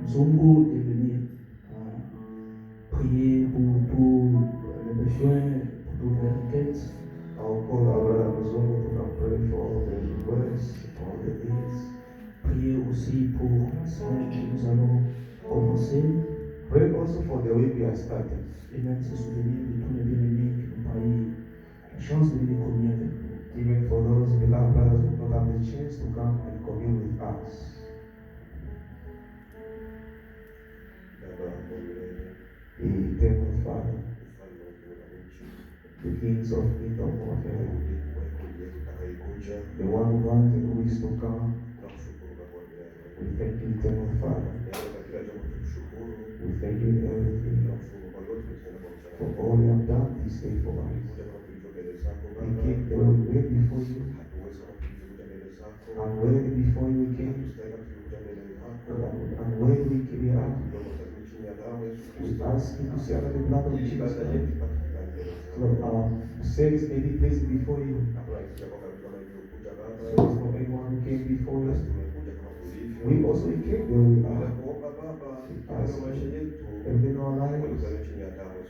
Zongo de venir prier pour les besoins, pour toutes les requêtes. I'll call our brother Muzungu to come pray for all the requests, all the needs. Prier aussi pour la semaine que nous allons commencer. Pray also for the week we are starting. Et même se souvenir de tous les bien-aimés qui n'ont pas eu la chance de venir communier avec nous. Even for those beloved brothers who don't have the chance to come and commune with us. Eternal Father, the Kings of Kingdom of Heaven, the one who wants and who is to come, we thank you, Eternal Father. We thank you in everything for all you have done this day for us. We came there, we wait before you. And when before you we came, and when we came here, we ask you to see under the blood of Jesus Christ. Lord, our sins may be placed before you. So for anyone who came before us, we also came where we are. We ask you, everything in our lives,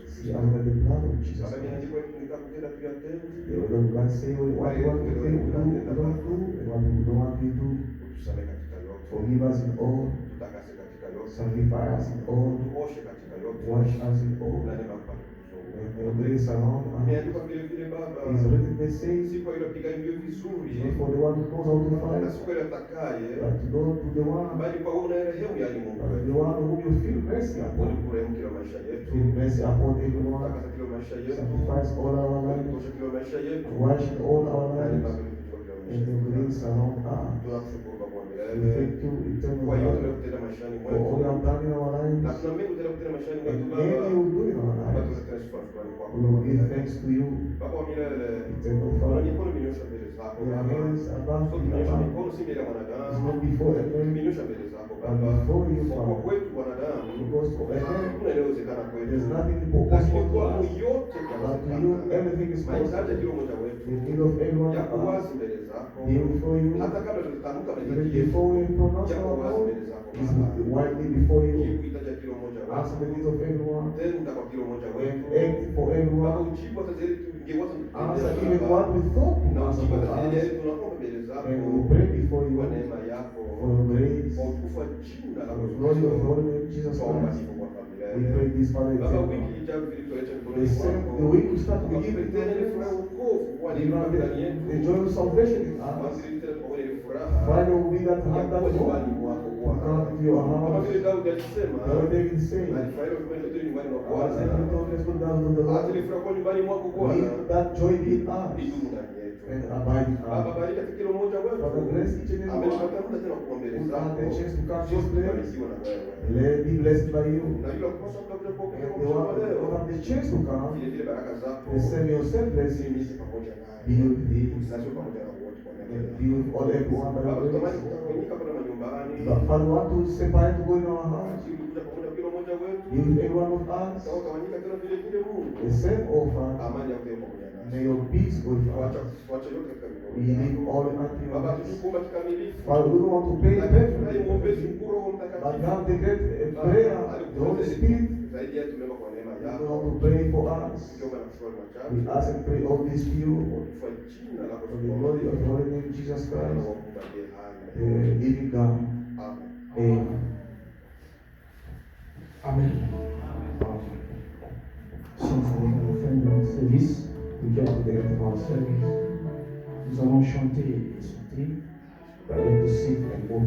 see under the blood of Jesus Christ. The word of God say what we want to do, we don't do, and what we don't want to do. Forgive us in all, sanctify us in all, wash us in all. And your grace around us is written the same. Not for the one who knows how to fight, but to go to the one, the one whom you feel mercy upon. Feel mercy upon everyone. Sacrifice all our lives, wash all our lives, and your grace around us. We thank you, eternal Father, for all you have done in our lives, and many will do in our lives. We will give thanks to you, eternal Father. Your hands above the above. It's not before a man, but before you, Father. Because for a man, there's nothing impossible to us, but to you, everything is possible. The need of everyone of us, here before you, even before we pronounce our call, is widely before you. Answer the needs of everyone, and act for everyone. Answer even what we thought to answer for us. And we pray before you for your grace, for the glory of your name, Jesus Christ. We pray this, Father, the week we start to give it the joy of salvation in us. Friday will be that have that hope. Come into your house. Lord David said, let's put down to the Lord. Leave that joy in us and abide in us. Father, bless each and every one who had the chance to come to this place. Let be blessed by you. And the one who have the chance to come, the same yourself blessings be with thee. And be with all everyone by your grace. But Father, we want to separate to go in our house. Be with everyone of us. The same offer. May your peace go with us. We leave all the unto Father, we don't want to pay perfectly, but now the great prayer, the Holy Spirit, we want to pray for us. We ask and pray all this to you for the glory of your holy name, Jesus Christ, the living God. Amen. Amen. Si nous allons faire notre service, We get to the end of our service. nous allons chanter et sauter. We are going to sing and worship.